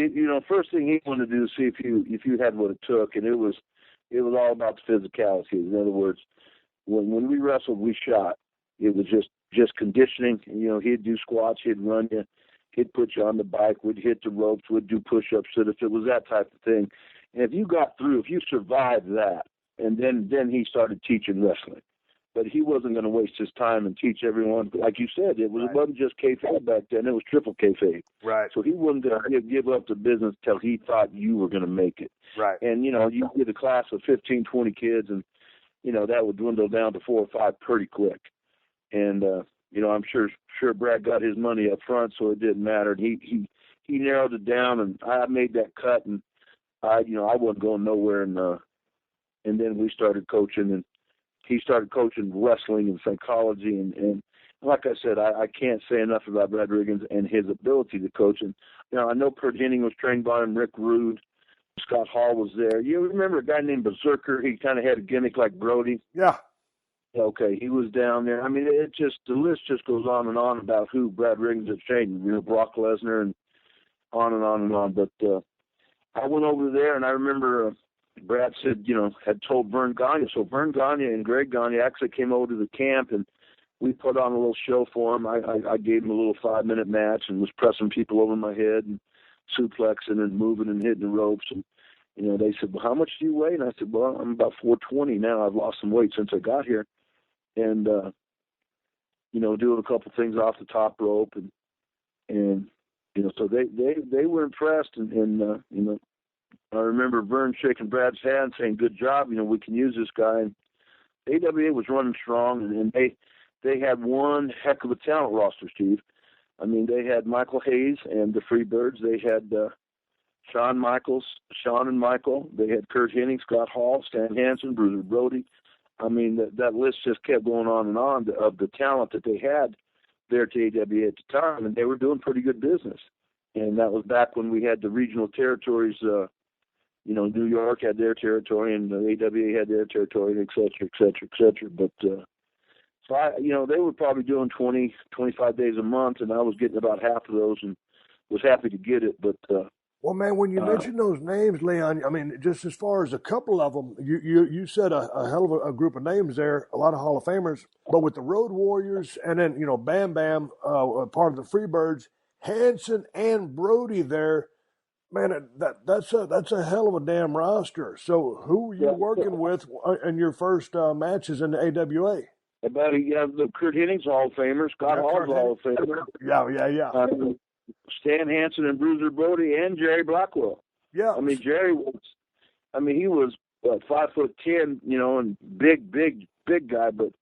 first thing he wanted to do is see if you had what it took, and it was all about the physicality. In other words, when we wrestled, we shot. It was just conditioning. He'd do squats, he'd run you, he'd put you on the bike, we'd hit the ropes, we'd do push-ups. So if it was that type of thing, and if you got through, if you survived that, and then he started teaching wrestling. But he wasn't going to waste his time and teach everyone. Like you said, it wasn't just kayfabe back then; it was triple kayfabe. Right. So he wasn't going to give up the business till he thought you were going to make it. Right. And you get a class of 15, 20 kids, and that would dwindle down to 4 or 5 pretty quick. And I'm sure Brad got his money up front, so it didn't matter. And he narrowed it down, and I made that cut, and I wasn't going nowhere. And then we started coaching, and he started coaching wrestling and psychology. And like I said, I can't say enough about Brad Riggins and his ability to coach. And I know Kurt Hennig was trained by him, Rick Rude, Scott Hall was there. You remember a guy named Berserker? He kind of had a gimmick like Brody. Yeah. Okay, he was down there. I mean, the list just goes on and on about who Brad Riggins had trained. Brock Lesnar and on and on and on. But I went over there, and I remember Brad said, had told Vern Gagne. So Vern Gagne and Greg Gagne actually came over to the camp, and we put on a little show for him. I gave him a little 5-minute match and was pressing people over my head and suplexing and moving and hitting the ropes. And, they said, well, how much do you weigh? And I said, well, I'm about 420 now. I've lost some weight since I got here. And, doing a couple things off the top rope. And so they were impressed. And I remember Vern shaking Brad's hand saying, good job, we can use this guy. And AWA was running strong, and they had one heck of a talent roster, Steve. I mean, they had Michael Hayes and the Freebirds. They had Shawn and Michael. They had Kurt Hennig, Scott Hall, Stan Hansen, Bruiser Brody. I mean, that list just kept going on and on of the talent that they had there at AWA at the time, and they were doing pretty good business. And that was back when we had the regional territories. New York had their territory, and the AWA had their territory, et cetera, et cetera, et cetera. But so they were probably doing 20, 25 days a month, and I was getting about half of those, and was happy to get it. But well, man, when you mention those names, Leon, I mean, just as far as a couple of them, you said a hell of a group of names there, a lot of Hall of Famers. But with the Road Warriors, and then Bam Bam, part of the Freebirds, Hansen and Brody there. Man, that's a hell of a damn roster. So who were you working with in your first matches in the AWA? The Kurt Hennig's Hall of Famer, Scott Hall's Hall of Famer. Yeah. Stan Hansen and Bruiser Brody and Jerry Blackwell. Yeah. I mean, Jerry he was what, 5'10", and big guy, but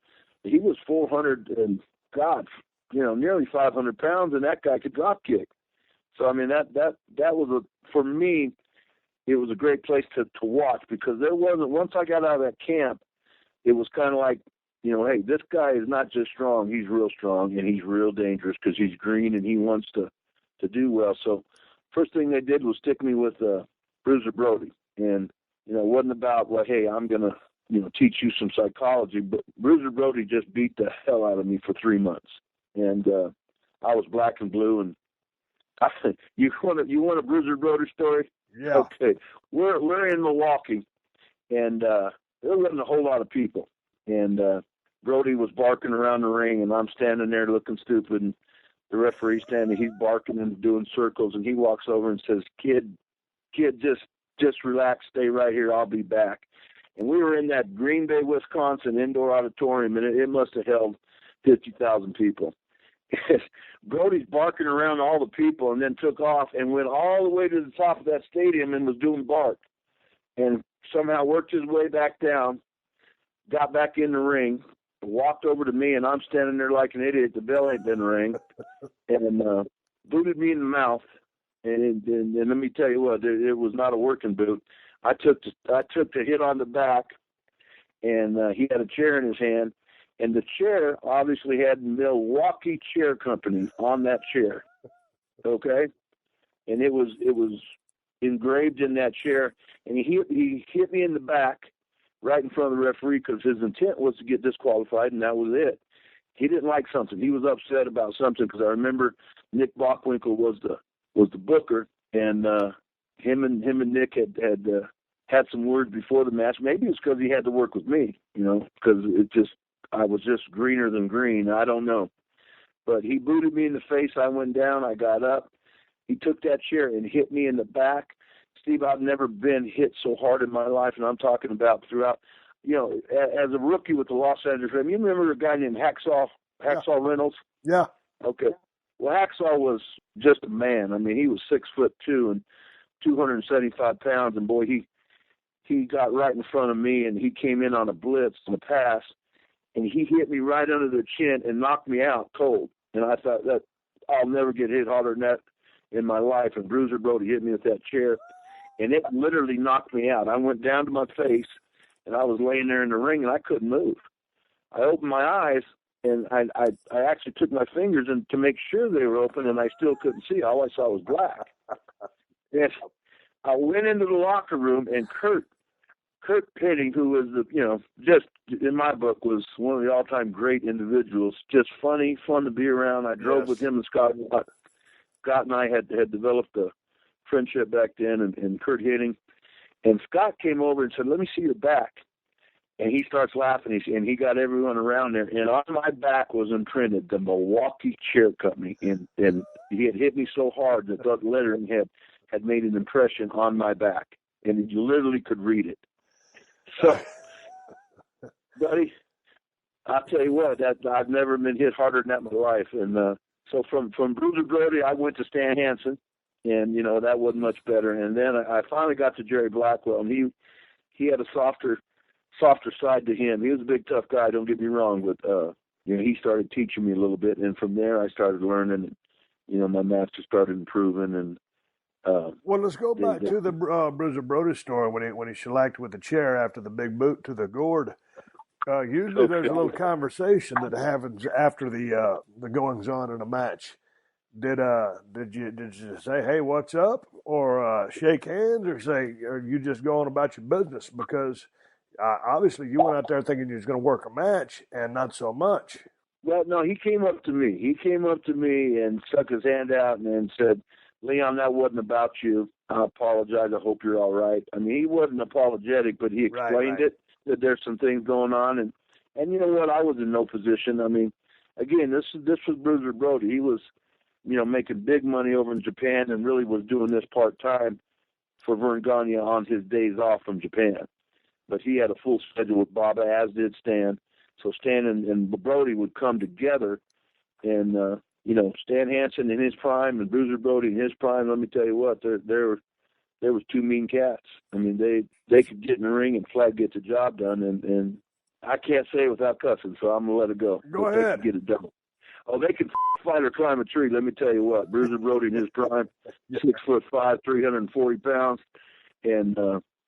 he was 400 and God, nearly 500 pounds, and that guy could drop kick. So I mean that was for me, it was a great place to watch, because there wasn't, once I got out of that camp, it was kind of like, hey, this guy is not just strong, he's real strong, and he's real dangerous because he's green and he wants to do well. So first thing they did was stick me with Bruiser Brody. And, it wasn't about, well, hey, I'm going to, teach you some psychology, but Bruiser Brody just beat the hell out of me for 3 months. And I was black and blue. And you want a Bruiser Brody story? Yeah. Okay. We're in Milwaukee, and there wasn't a whole lot of people. And Brody was barking around the ring, and I'm standing there looking stupid, and the referee's standing, he's barking and doing circles, and he walks over and says, kid, just relax, stay right here, I'll be back. And we were in that Green Bay, Wisconsin indoor auditorium, and it must have held 50,000 people. Brody's barking around all the people, and then took off and went all the way to the top of that stadium and was doing bark, and somehow worked his way back down, got back in the ring, walked over to me, and I'm standing there like an idiot. The bell ain't been rang, and booted me in the mouth. And let me tell you what, it was not a working boot. I took the hit on the back, and he had a chair in his hand, and the chair obviously had Milwaukee Chair Company on that chair. Okay, and it was engraved in that chair, and he hit me in the back right in front of the referee, because his intent was to get disqualified, and that was it. He didn't like something. He was upset about something, because I remember Nick Bockwinkel was the booker, and him and Nick had some words before the match. Maybe it's because he had to work with me, because I was just greener than green. I don't know. But he booted me in the face. I went down. I got up. He took that chair and hit me in the back. Steve, I've never been hit so hard in my life, and I'm talking about throughout, as a rookie with the Los Angeles Rams. You remember a guy named Hacksaw Reynolds? Yeah. Okay. Well, Hacksaw was just a man. I mean, he was 6'2" and 275 pounds, and boy, he got right in front of me, and he came in on a blitz and a pass, and he hit me right under the chin and knocked me out cold. And I thought that I'll never get hit harder than that in my life. And Bruiser Brody hit me with that chair, and it literally knocked me out. I went down to my face, and I was laying there in the ring, and I couldn't move. I opened my eyes, and I actually took my fingers in to make sure they were open, and I still couldn't see. All I saw was black. And I went into the locker room, and Kurt Pitting, who was just in my book was one of the all-time great individuals, just funny, fun to be around. I drove with him and Scott. Scott and I had developed a friendship back then, and Kurt Pitting. And Scott came over and said, "Let me see your back." And he starts laughing, and he got everyone around there. And on my back was imprinted the Milwaukee Chair Company. And he had hit me so hard that the lettering had made an impression on my back. And you literally could read it. So, buddy, I'll tell you what, that I've never been hit harder than that in my life. And so from Bruiser Brody, I went to Stan Hansen. And, that wasn't much better. And then I finally got to Jerry Blackwell. And he had a softer side to him. He was a big, tough guy, don't get me wrong, but he started teaching me a little bit, and from there I started learning, and my master started improving. And well, let's go back to the Bruiser Brody story when he shellacked with the chair after the big boot to the gourd. Usually there's a little conversation that happens after the goings on in a match. Did you say, "Hey, what's up," or shake hands, or say, "Are you just going about your business?" Because obviously you went out there thinking you was going to work a match, and not so much. Well, no, he came up to me. He came up to me and stuck his hand out and said, "Leon, that wasn't about you. I apologize. I hope you're all right." I mean, he wasn't apologetic, but he explained it, that there's some things going on. And you know what? I was in no position. I mean, again, this was Bruiser Brody. He was, making big money over in Japan, and really was doing this part-time for Vern Gagne on his days off from Japan. But he had a full schedule with Baba, as did Stan. So Stan and Brody would come together, and Stan Hansen in his prime and Bruiser Brody in his prime. Let me tell you what, they're two mean cats. I mean, they could get in the ring and flat get the job done, and I can't say it without cussing, so I'm gonna let it go. Go but ahead. They could get it done. Oh, they could fight or climb a tree. Let me tell you what, Bruiser Brody in his prime, 6'5", 340 pounds, and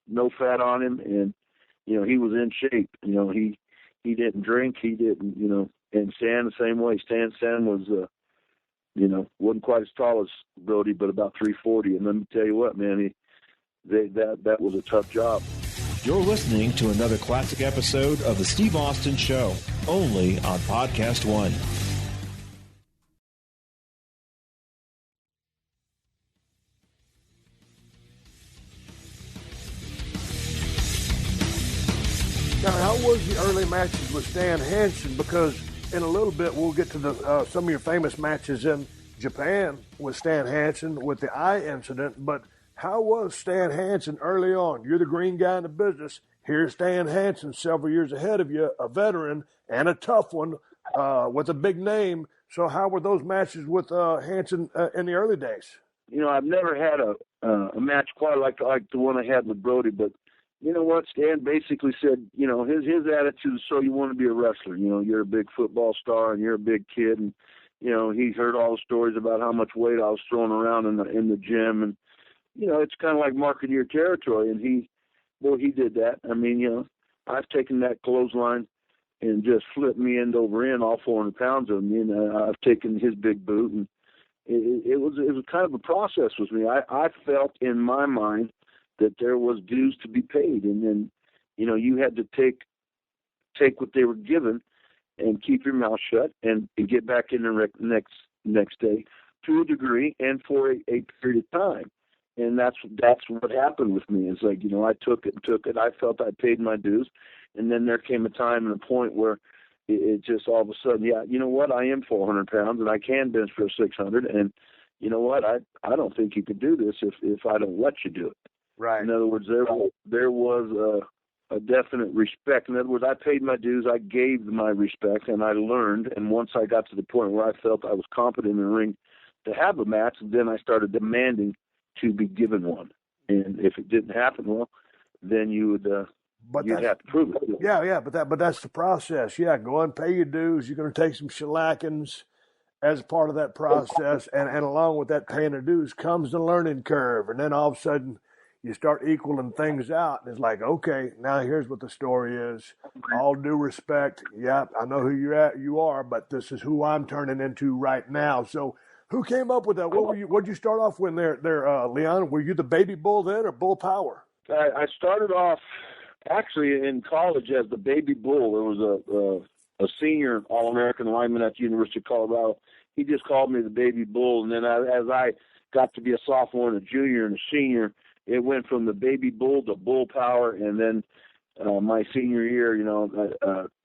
no fat on him, and he was in shape. He didn't drink, he didn't, and Stan the same way. Stan was, wasn't quite as tall as Brody, but about 340. And let me tell you what, man, that was a tough job. You're listening to another classic episode of The Steve Austin Show, only on PodcastOne. Now, how was the early matches with Stan Hansen? Because in a little bit, we'll get to some of your famous matches in Japan with Stan Hansen with the eye incident. But how was Stan Hansen early on? You're the green guy in the business. Here's Stan Hansen several years ahead of you, a veteran and a tough one with a big name. So how were those matches with Hansen in the early days? I've never had a match quite like the one I had with Brody, but you know what? Stan basically said, his attitude is, so you want to be a wrestler. You're a big football star and you're a big kid. And, he's heard all the stories about how much weight I was throwing around in the gym. And, it's kind of like marking your territory. And he did that. I mean, I've taken that clothesline and just flipped me end over end, all 400 pounds of me. And I've taken his big boot. And it was kind of a process with me. I felt in my mind that there was dues to be paid, and then, you had to take what they were given and keep your mouth shut and get back in the next day to a degree and for a period of time. And that's what happened with me. It's like, I took it. I felt I paid my dues, and then there came a time and a point where it just all of a sudden, you know what, I am 400 pounds and I can bench for 600, and you know what, I don't think you could do this if I don't let you do it. Right. In other words, there was a definite respect. In other words, I paid my dues, I gave my respect, and I learned. And once I got to the point where I felt I was competent in the ring to have a match, then I started demanding to be given one. And if it didn't happen, well, then you'd have to prove it. Yeah, but that's the process. Yeah, go and pay your dues. You're going to take some shellackings as part of that process, and along with that paying of dues comes the learning curve, and then all of a sudden you start equaling things out, and it's like, okay, now here's what the story is. All due respect, yeah, I know who you are, but this is who I'm turning into right now. So, who came up with that? What'd you start off with there, Leon? Were you the baby bull then, or bull power? I started off actually in college as the baby bull. There was a senior All-American lineman at the University of Colorado. He just called me the baby bull, and then as I got to be a sophomore and a junior and a senior, it went from the baby bull to bull power, and then my senior year,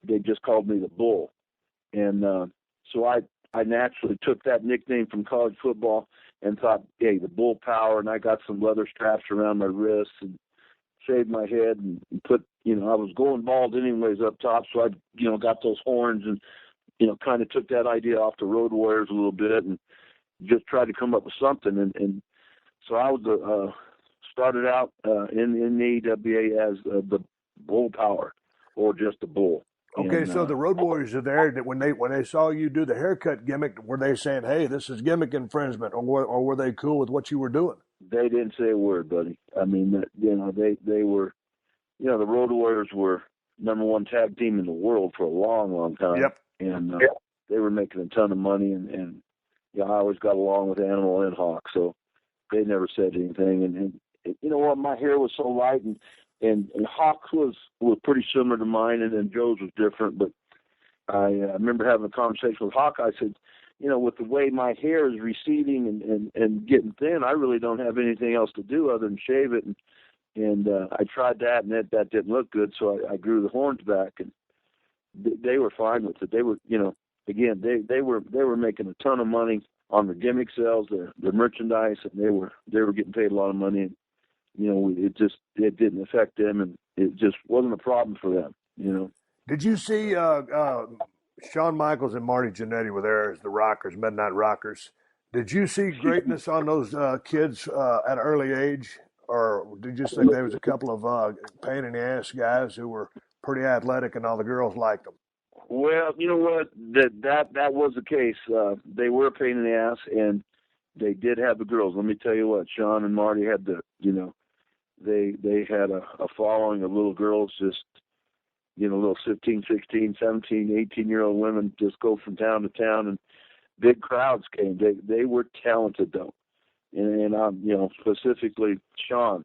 they just called me the bull. And so I naturally took that nickname from college football and thought, hey, the bull power, and I got some leather straps around my wrists and shaved my head and put, I was going bald anyways up top, so I, got those horns and, kind of took that idea off the Road Warriors a little bit and just tried to come up with something. And so I was started out in the AWA as the bull power, or just the bull. Okay, and, so the Road Warriors are there. That when they saw you do the haircut gimmick, were they saying, "Hey, this is gimmick infringement," or were they cool with what you were doing? They didn't say a word, buddy. I mean, they were, the Road Warriors were #1 tag team in the world for a long, long time. Yep. And they were making a ton of money, and I always got along with Animal and Hawk, so they never said anything. And you know what, my hair was so light, and Hawk was pretty similar to mine, and then Joe's was different. But I remember having a conversation with Hawk. I said, with the way my hair is receding and getting thin, I really don't have anything else to do other than shave it. And I tried that, and that didn't look good, so I grew the horns back, and they were fine with it. They were, again, they were making a ton of money on their gimmick sales, their merchandise, and they were getting paid a lot of money. And, it didn't affect them, and it just wasn't a problem for them. Did you see Shawn Michaels and Marty Jannetty were there as the Rockers, Midnight Rockers? Did you see greatness on those kids at an early age? or did you just think there was a couple of pain in the ass guys who were pretty athletic and all the girls liked them? Well, you know what? That was the case. They were a pain in the ass, and they did have the girls. Let me tell you what, Sean and Marty had they had a following of little girls, just, little 15, 16, 17, 18-year-old women just go from town to town, and big crowds came. They were talented, though. And specifically Sean,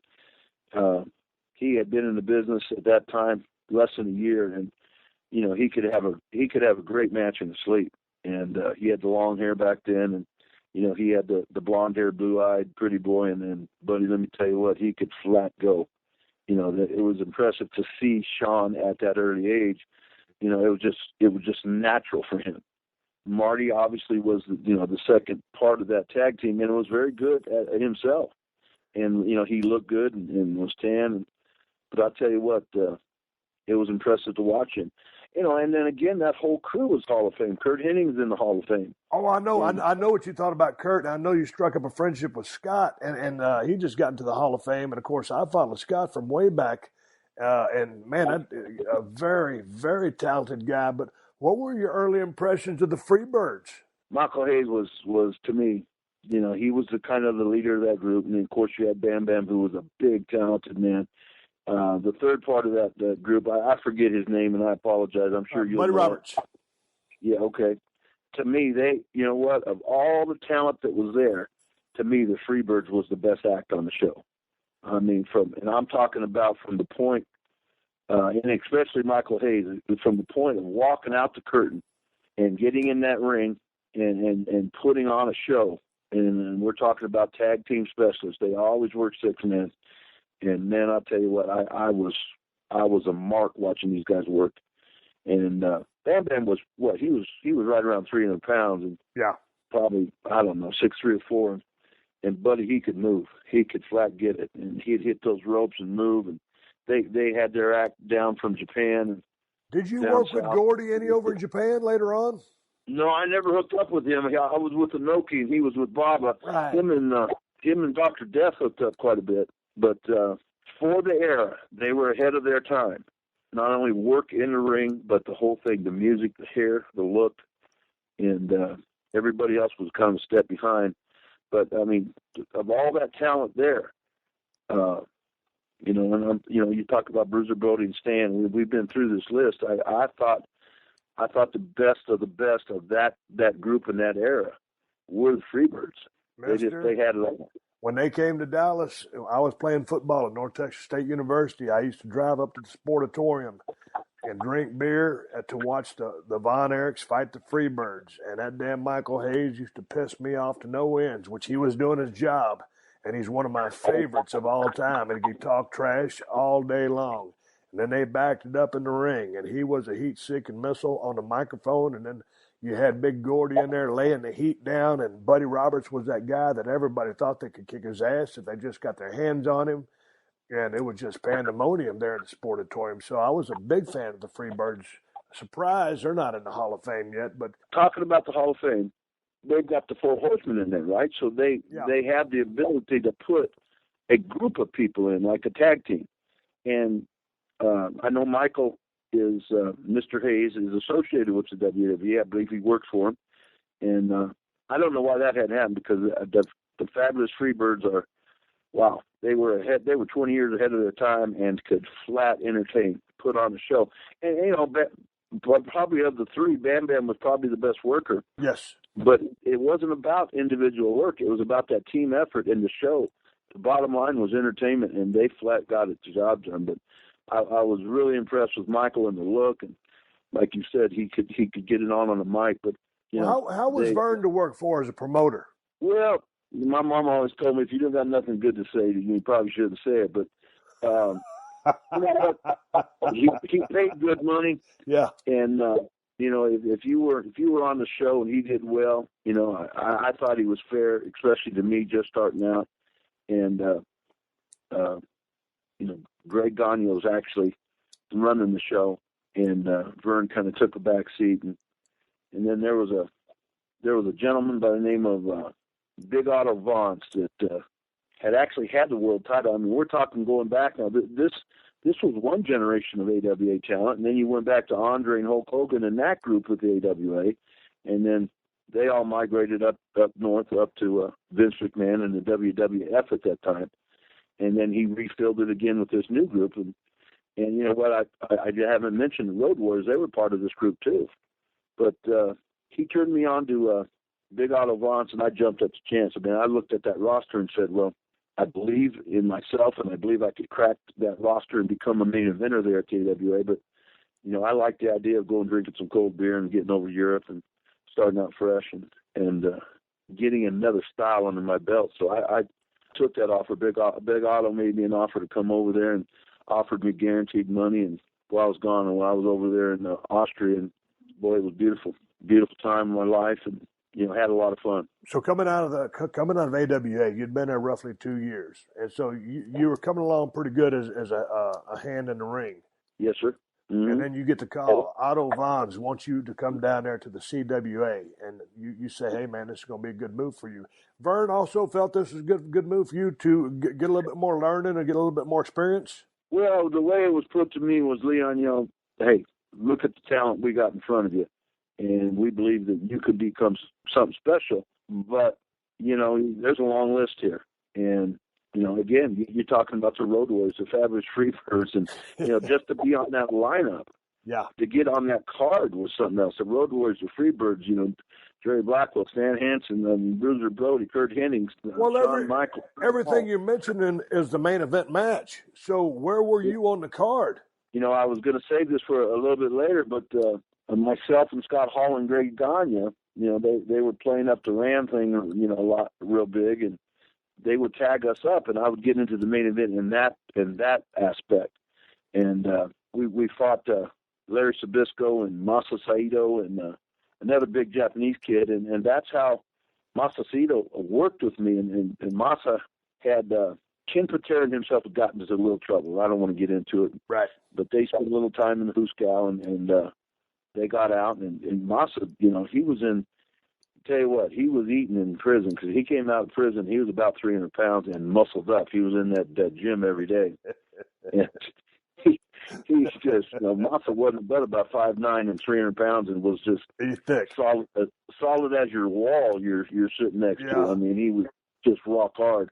he had been in the business at that time less than a year, and he could have a great match in his sleep. And he had the long hair back then, and he had the blonde hair, blue-eyed, pretty boy. And then, buddy, let me tell you what, he could flat go. It was impressive to see Sean at that early age. It was just natural for him. Marty obviously was the second part of that tag team, and was very good at himself. And he looked good and was tan. But I'll tell you what, it was impressive to watch him. And then again, that whole crew was Hall of Fame. Kurt Henning's in the Hall of Fame. Oh, I know. I know what you thought about Kurt. And I know you struck up a friendship with Scott, and he just got into the Hall of Fame. And, of course, I followed Scott from way back. And, man, a very, very talented guy. But what were your early impressions of the Freebirds? Michael Hayes was to me, he was the kind of the leader of that group. And, of course, you had Bam Bam, who was a big, talented man. The third part of that group, I forget his name, and I apologize. I'm sure you'll know. Buddy Roberts. Yeah, okay. To me, of all the talent that was there, to me, the Freebirds was the best act on the show. I mean, and I'm talking about from the point, and especially Michael Hayes, from the point of walking out the curtain and getting in that ring and putting on a show. And we're talking about tag team specialists. They always work 6 men. And man, I'll tell you what, I was a mark watching these guys work. And Bam Bam was what? He was right around 300 pounds, and probably, I don't know, 6'3" or 4. And Buddy, he could move. He could flat get it, and he'd hit those ropes and move. And they had their act down from Japan. And did you work with Gordy any over in Japan later on? No, I never hooked up with him. I was with Inoki, and he was with Baba. Right. Him and Dr. Death hooked up quite a bit. But for the era, they were ahead of their time. Not only work in the ring, but the whole thing, the music, the hair, the look, and everybody else was kind of a step behind. But, I mean, of all that talent there, you talk about Bruiser Brody and Stan. We've been through this list. I thought the best of that group in that era were the Freebirds. They had it all. When they came to Dallas, I was playing football at North Texas State University. I used to drive up to the Sportatorium and drink beer to watch the Von Erichs fight the Freebirds. And that damn Michael Hayes used to piss me off to no ends, which he was doing his job. And he's one of my favorites of all time. And he talked trash all day long. And then they backed it up in the ring. And he was a heat-seeking missile on the microphone. And then you had Big Gordy in there laying the heat down, and Buddy Roberts was that guy that everybody thought they could kick his ass if they just got their hands on him. And it was just pandemonium there in the Sportatorium. So I was a big fan of the Freebirds. Surprised they're not in the Hall of Fame yet. But talking about the Hall of Fame, they've got the Four Horsemen in there, right? So they have the ability to put a group of people in, like a tag team. And I know Michael is Mr. Hayes is associated with the WWE. I believe he works for him, and I don't know why that hadn't happened, because the Fabulous Freebirds are, wow, they were ahead. They were 20 years ahead of their time and could flat entertain, put on a show. And probably of the three, Bam Bam was probably the best worker. Yes, but it wasn't about individual work. It was about that team effort in the show. The bottom line was entertainment, and they flat got it the job done. But I was really impressed with Michael and the look, and like you said, he could get it on the mic. But how was Vern to work for as a promoter? Well, my mom always told me, if you don't got nothing good to say, you probably shouldn't say it. But he paid good money. Yeah, and if you were on the show and he did well, I thought he was fair, especially to me just starting out. And Greg Gagne was actually running the show, and Vern kind of took a back seat, and then there was a gentleman by the name of Big Otto Vance that had actually had the world title. I mean, we're talking going back now. This was one generation of AWA talent, and then you went back to Andre and Hulk Hogan and that group with the AWA, and then they all migrated up north, up to Vince McMahon and the WWF at that time, and then he refilled it again with this new group. And you know what? I haven't mentioned the Road Warriors. They were part of this group too, but he turned me on to Big Otto Vance, and I jumped at the chance. I mean, I looked at that roster and said, well, I believe in myself, and I believe I could crack that roster and become a main eventer there at the AWA. But, you know, I like the idea of going drinking some cold beer and getting over Europe and starting out fresh and getting another style under my belt. So I took that offer. Big Otto made me an offer to come over there and offered me guaranteed money. And while I was gone, and while I was over there in Austria, and boy, it was beautiful, beautiful time in my life, and you know, had a lot of fun. So coming out of AWA, you'd been there roughly 2 years, and so you were coming along pretty good as a hand in the ring. Yes, sir. Mm-hmm. And then you get the call. Otto Vance wants you to come down there to the CWA, and you say, "Hey, man, this is going to be a good move for you." Vern also felt this was a good move for you to get a little bit more learning and get a little bit more experience. Well, the way it was put to me was, Leon, you know, hey, look at the talent we got in front of you, and we believe that you could become something special. But, you know, there's a long list here. And, you know, again, you're talking about the Road Warriors, the Fabulous Freebirds, and, you know, just to be on that lineup, to get on that card was something else. The Road Warriors, the Freebirds, you know, Jerry Blackwell, Stan Hansen, Bruiser Brody, Kurt Hennings, Shawn Michaels. Everything you're mentioning is the main event match. So where were you on the card? You know, I was going to save this for a little bit later, but myself and Scott Hall and Greg Gagne, you know, they were playing up the Ram thing, you know, a lot, real big, and they would tag us up, and I would get into the main event in that aspect. And we fought Larry Sabisco and Masa Saito and another big Japanese kid, and that's how Masa Saito worked with me. And Masa had Ken Patera and himself had gotten into a little trouble. I don't want to get into it, right? But they spent a little time in the Huskow, and they got out. And Masa, you know, he was in. Tell you what, he was eating in prison, because he came out of prison. He was about 300 pounds and muscled up. He was in that gym every day. And he's just, you know, Masa wasn't but about 5'9" and 300 pounds, and was just thick, solid as your wall you're sitting next to. I mean, he was just rock hard,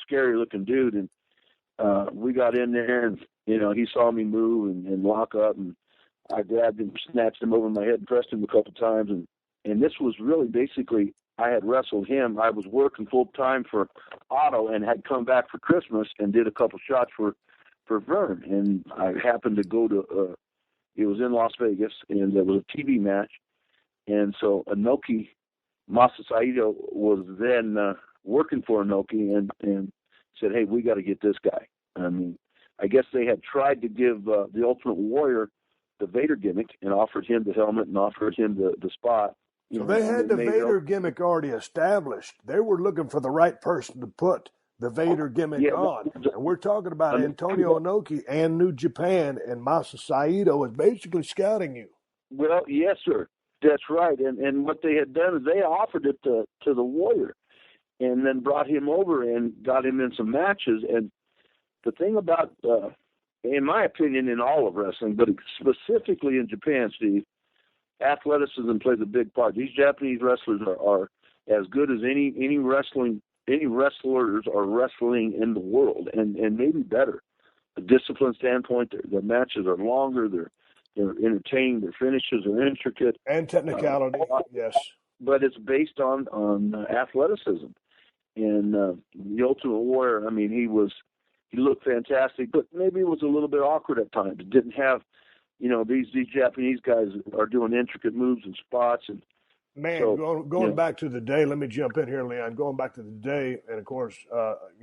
scary looking dude. And we got in there, and you know, he saw me move and lock up, and I grabbed him, snatched him over my head, and pressed him a couple times, and this was really basically, I had wrestled him. I was working full time for Otto and had come back for Christmas and did a couple shots for Vern. And I happened to go to, it was in Las Vegas, and there was a TV match. And so Inoki, Masa Saito was then working for Inoki and said, hey, we got to get this guy. I mean, I guess they had tried to give the Ultimate Warrior the Vader gimmick and offered him the helmet and offered him the spot. So they had the Vader gimmick already established. They were looking for the right person to put the Vader gimmick on. And we're talking about Antonio Inoki and New Japan, and Masa Saito is basically scouting you. Well, yes, sir. That's right. And what they had done is they offered it to the Warrior and then brought him over and got him in some matches. And the thing about, in my opinion, in all of wrestling, but specifically in Japan, Steve, athleticism plays a big part. These Japanese wrestlers are as good as any wrestlers are wrestling in the world, and maybe better. The discipline standpoint, their matches are longer, they're entertaining, their finishes are intricate. And technicality, yes. But it's based on athleticism. And the Ultimate Warrior, I mean, he looked fantastic, but maybe it was a little bit awkward at times. It didn't have, you know, these Japanese guys are doing intricate moves and spots. And man, so, going back to the day, let me jump in here, Leon. Going back to the day, and of course,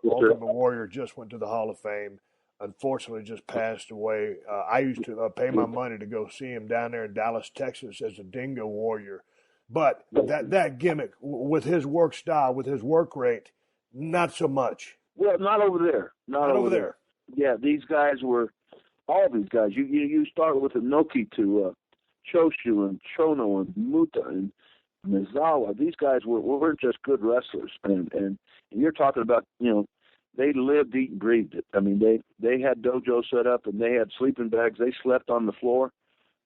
Ultimate Warrior just went to the Hall of Fame. Unfortunately, just passed away. I used to pay my money to go see him down there in Dallas, Texas, as a Dingo Warrior. But that gimmick, with his work style, with his work rate, not so much. Well, not over there. Not over there. Yeah, these guys were. All these guys, you start with Inoki to Choshu and Chono and Muta and Mizawa. These guys weren't just good wrestlers, and you're talking about, you know, they lived, eat, and breathed it. I mean, they had dojo set up, and they had sleeping bags. They slept on the floor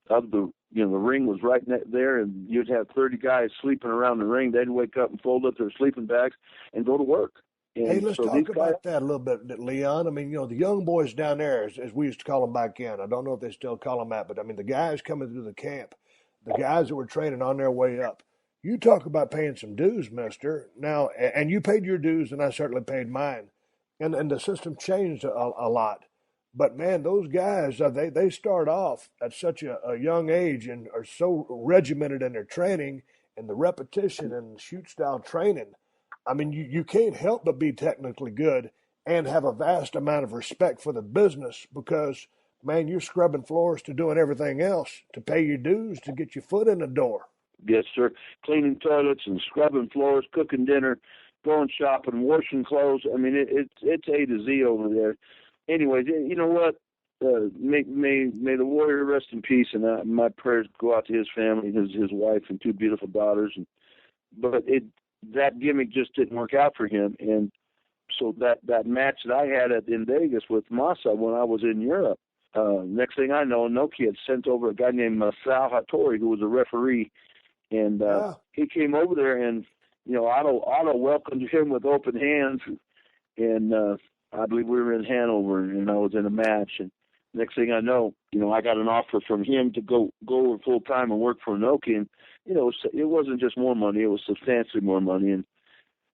of the, the ring was right there, and you'd have 30 guys sleeping around the ring. They'd wake up and fold up their sleeping bags and go to work. And hey, let's so talk these about guys, that a little bit, Leon. I mean, the young boys down there, as we used to call them back then, I don't know if they still call them that, but I mean, the guys coming through the camp, the guys that were training on their way up, you talk about paying some dues, mister. Now, and you paid your dues, and I certainly paid mine. And the system changed a lot. But man, those guys, they start off at such a young age and are so regimented in their training and the repetition and shoot style training. I mean, you can't help but be technically good and have a vast amount of respect for the business because, man, you're scrubbing floors to doing everything else to pay your dues to get your foot in the door. yes, sir, cleaning toilets and scrubbing floors, cooking dinner, going shopping, washing clothes. I mean, it's A to Z over there. Anyways, you know what? May the warrior rest in peace, and my prayers go out to his family, his wife, and two beautiful daughters. But that gimmick just didn't work out for him, and so that match that I had in Vegas with Masa when I was in Europe. Next thing I know, Nokia had sent over a guy named Sal Hattori, who was a referee, and he came over there, and Otto welcomed him with open hands, and I believe we were in Hanover, and I was in a match, and next thing I know, I got an offer from him to go over full time and work for Nokia, and it wasn't just more money; it was substantially more money. And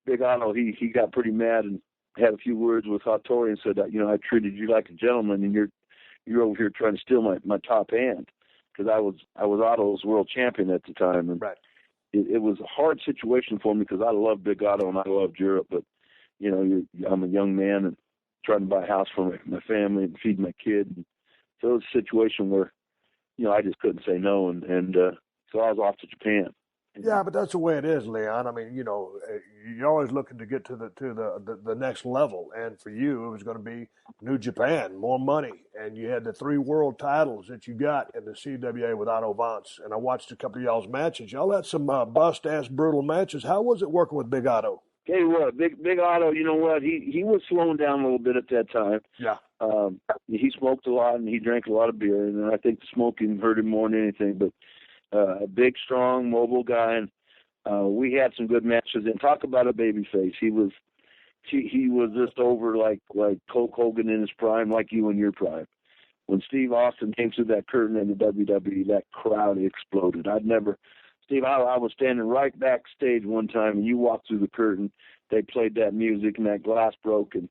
Big Otto, he got pretty mad and had a few words with Hattori and said, I treated you like a gentleman, and you're over here trying to steal my top hand, because I was Otto's world champion at the time, and right. It was a hard situation for me because I love Big Otto and I loved Europe, but I'm a young man and trying to buy a house for my family and feed my kid. And so it was a situation where, I just couldn't say no. And so I was off to Japan. Yeah, but that's the way it is, Leon. I mean, you're always looking to get to the next level. And for you, it was going to be New Japan, more money. And you had the 3 world titles that you got in the CWA with Otto Vance. And I watched a couple of y'all's matches. Y'all had some bust-ass brutal matches. How was it working with Big Otto? Tell you what, Big Otto, you know what? He was slowing down a little bit at that time. Yeah. He smoked a lot and he drank a lot of beer, and I think the smoking hurt him more than anything. But a big, strong, mobile guy, and we had some good matches. And talk about a baby face. He was just over like Hulk Hogan in his prime, like you in your prime. When Steve Austin came through that curtain in the WWE, that crowd exploded. Steve, I was standing right backstage one time, and you walked through the curtain. They played that music, and that glass broke, and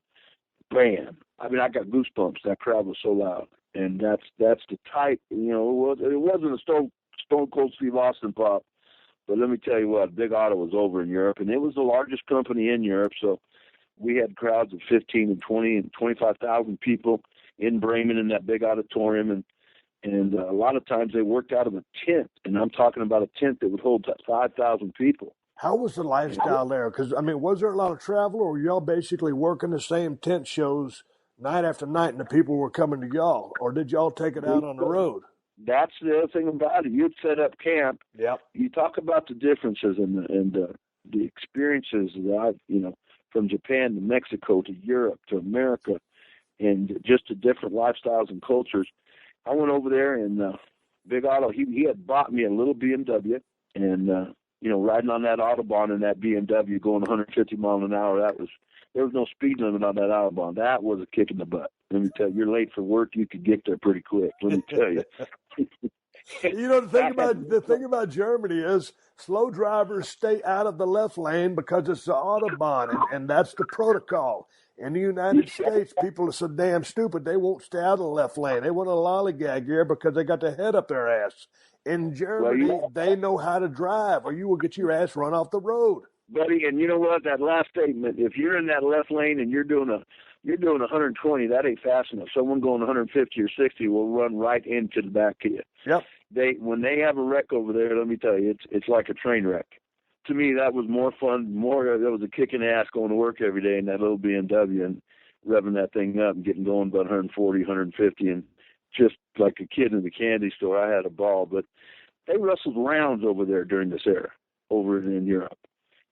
bam! I mean, I got goosebumps. That crowd was so loud, and that's the type. It wasn't a Stone Cold Steve Austin pop, but let me tell you what, Big Otto was over in Europe, and it was the largest company in Europe, so we had crowds of 15 and 20 and 25,000 people in Bremen in that big auditorium, and a lot of times they worked out of a tent, and I'm talking about a tent that would hold 5,000 people. How was the lifestyle there? Because, I mean, was there a lot of travel, or were y'all basically working the same tent shows night after night and the people were coming to y'all, or did y'all take it out on the road? That's the other thing about it. You'd set up camp. Yep. You talk about the differences and the experiences that from Japan to Mexico to Europe to America, and just the different lifestyles and cultures. I went over there, and Big Otto, he had bought me a little BMW, and riding on that Autobahn in that BMW going 150 miles an hour, there was no speed limit on that Autobahn. That was a kick in the butt. Let me tell you, you're late for work, you could get there pretty quick. Let me tell you. The thing about Germany is slow drivers stay out of the left lane because it's the Autobahn, and that's the protocol. In the United States, people are so damn stupid, they won't stay out of the left lane. They want to lollygag here because they got their head up their ass. In Germany, they know how to drive, or you will get your ass run off the road. Buddy, and you know what? That last statement, if you're in that left lane and you're doing 120, that ain't fast enough. Someone going 150 or 60 will run right into the back of you. Yep. When they have a wreck over there, let me tell you, it's like a train wreck. To me, that was more fun. That was a kick in the ass going to work every day in that little BMW and revving that thing up and getting going about 140, 150, and just like a kid in the candy store. I had a ball. But they wrestled rounds over there during this era, over in Europe.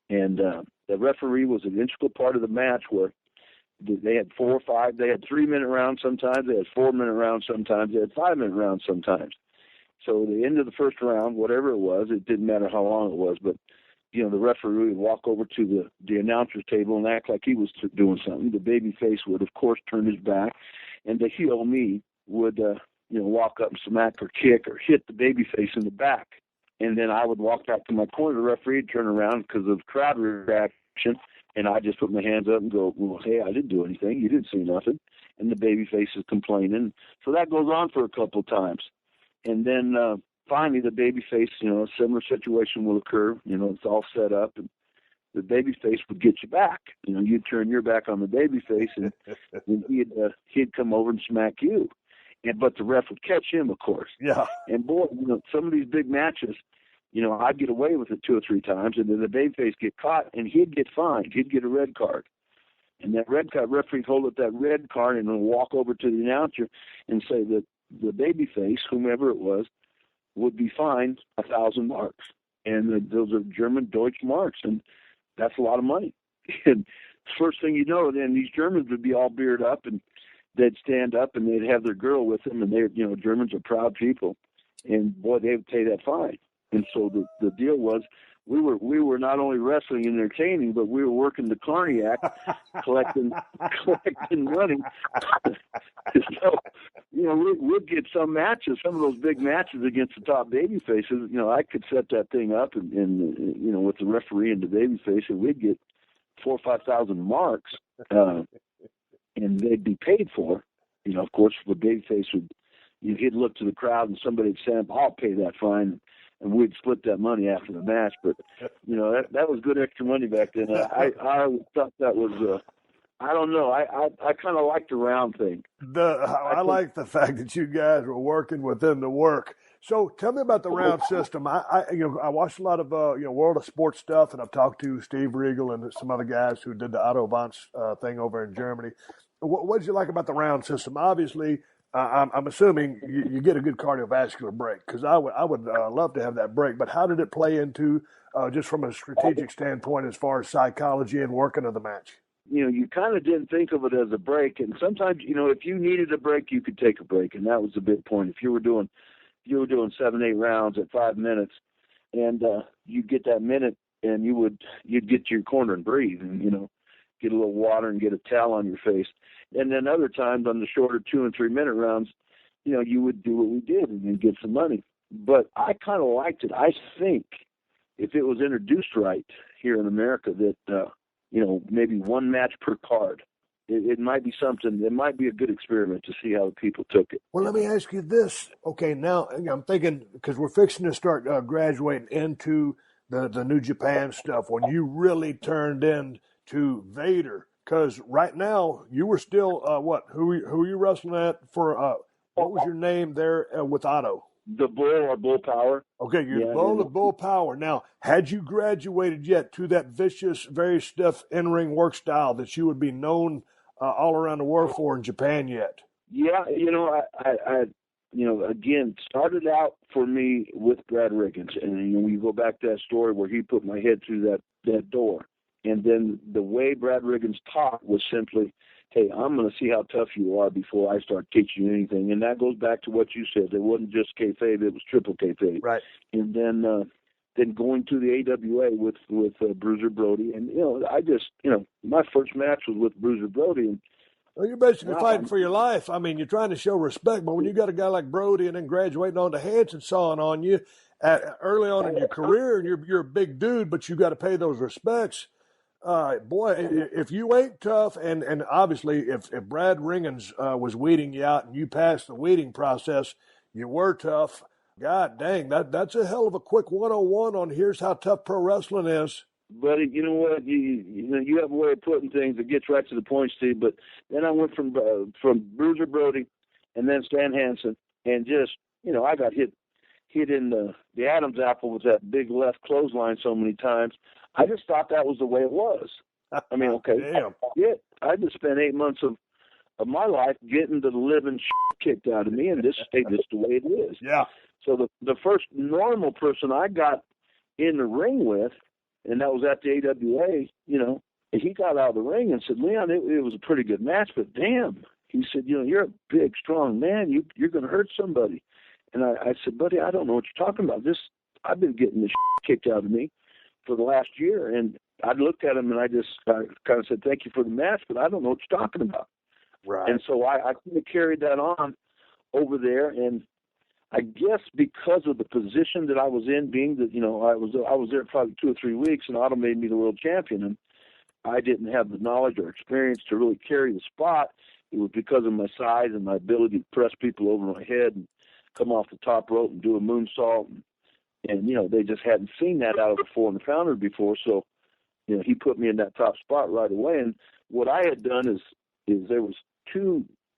And the referee was an integral part of the match where They had 4 or 5. They had 3-minute rounds sometimes. They had 4-minute rounds sometimes. They had 5-minute rounds sometimes. So at the end of the first round, whatever it was, it didn't matter how long it was, but the referee would walk over to the announcer's table and act like he was doing something. The baby face would, of course, turn his back, and the heel me would, walk up and smack or kick or hit the baby face in the back. And then I would walk back to my corner. The referee would turn around because of crowd reaction, and I just put my hands up and go, well, hey, I didn't do anything. You didn't see nothing. And the baby face is complaining. So that goes on for a couple of times. And then finally the baby face, a similar situation will occur. It's all set up, and the baby face would get you back. You'd turn your back on the baby face, and he'd come over and smack you. But the ref would catch him, of course. Yeah. And boy, some of these big matches, I'd get away with it 2 or 3 times, and then the babyface get caught, and he'd get fined. He'd get a red card. And that red card, referee hold up that red card and then walk over to the announcer and say that the babyface, whomever it was, would be fined 1,000 marks. And those are German Deutsch marks, and that's a lot of money. And first thing you know, then these Germans would be all bearded up, and they'd stand up, and they'd have their girl with them, and Germans are proud people. And boy, they would pay that fine. And so the deal was, we were not only wrestling and entertaining, but we were working the Carney Act, collecting money. So, we'd get some matches, some of those big matches against the top baby faces. I could set that thing up and with the referee and the baby face, and we'd get 4,000 or 5,000 marks, and they'd be paid for. Of course, the baby face he'd look to the crowd, and somebody would say, I'll pay that fine. And we'd split that money after the match, but that was good extra money back then. I thought that was I don't know. I kind of liked the round thing. I like the fact that you guys were working within the work. So tell me about the round system. I watched a lot of World of Sports stuff, and I've talked to Steve Regal and some other guys who did the Otto Vance thing over in Germany. What did you like about the round system? Obviously, I'm assuming you get a good cardiovascular break, because I would love to have that break. But how did it play into just from a strategic standpoint as far as psychology and working of the match? You kind of didn't think of it as a break, and sometimes if you needed a break, you could take a break, and that was the big point. If you were doing 7-8 rounds at 5 minutes, and you get that minute, and you'd get to your corner and breathe, and get a little water and get a towel on your face. And then other times on the shorter 2 and 3 minute rounds, you would do what we did and get some money. But I kind of liked it. I think if it was introduced right here in America, that, maybe one match per card, it might be something. It might be a good experiment to see how the people took it. Well, let me ask you this. Okay, now I'm thinking, because we're fixing to start graduating into the New Japan stuff, when you really turned into Vader. Because right now, you were still, who were you wrestling at for, what was your name there with Otto? The Bull, or Bull Power. Okay, you're the Bull Power. Now, had you graduated yet to that vicious, very stiff in-ring work style that you would be known all around the world for in Japan yet? Yeah, I again, started out for me with Brad Riggins. And when you go back to that story where he put my head through that door. And then the way Brad Riggins taught was simply, hey, I'm going to see how tough you are before I start teaching you anything. And that goes back to what you said. It wasn't just kayfabe, it was triple kayfabe. Right. And then going to the AWA with Bruiser Brody. And, I just, my first match was with Bruiser Brody. And, well, you're basically fighting for your life. I mean, you're trying to show respect, but when you got a guy like Brody and then graduating on to Hanson sawing on you early on in your career, and you're a big dude, but you got to pay those respects. Boy, if you ain't tough, and obviously if Brad Riggins was weeding you out and you passed the weeding process, you were tough. God dang, that's a hell of a quick 101 on here's how tough pro wrestling is. But you know what, you have a way of putting things that gets right to the point, Steve. But then I went from Bruiser Brody, and then Stan Hansen, and just I got hit in the Adam's apple with that big left clothesline so many times. I just thought that was the way it was. I mean, okay, I just spent 8 months of my life getting the living kicked out of me, and this is the way it is. Yeah. So the first normal person I got in the ring with, and that was at the AWA, And he got out of the ring and said, Leon, it was a pretty good match, but damn. He said, you're a big, strong man. You're going to hurt somebody. And I said, buddy, I don't know what you're talking about. I've been getting this kicked out of me for the last year. And I looked at him and I kind of said, thank you for the match, but I don't know what you're talking about. Right. And so I kind of carried that on over there. And I guess because of the position that I was in, being that, I was there probably 2 or 3 weeks, and Otto made me the world champion. And I didn't have the knowledge or experience to really carry the spot. It was because of my size and my ability to press people over my head and come off the top rope and do a moonsault. And they just hadn't seen that out of a 400-pounder before. So, he put me in that top spot right away. And what I had done is there was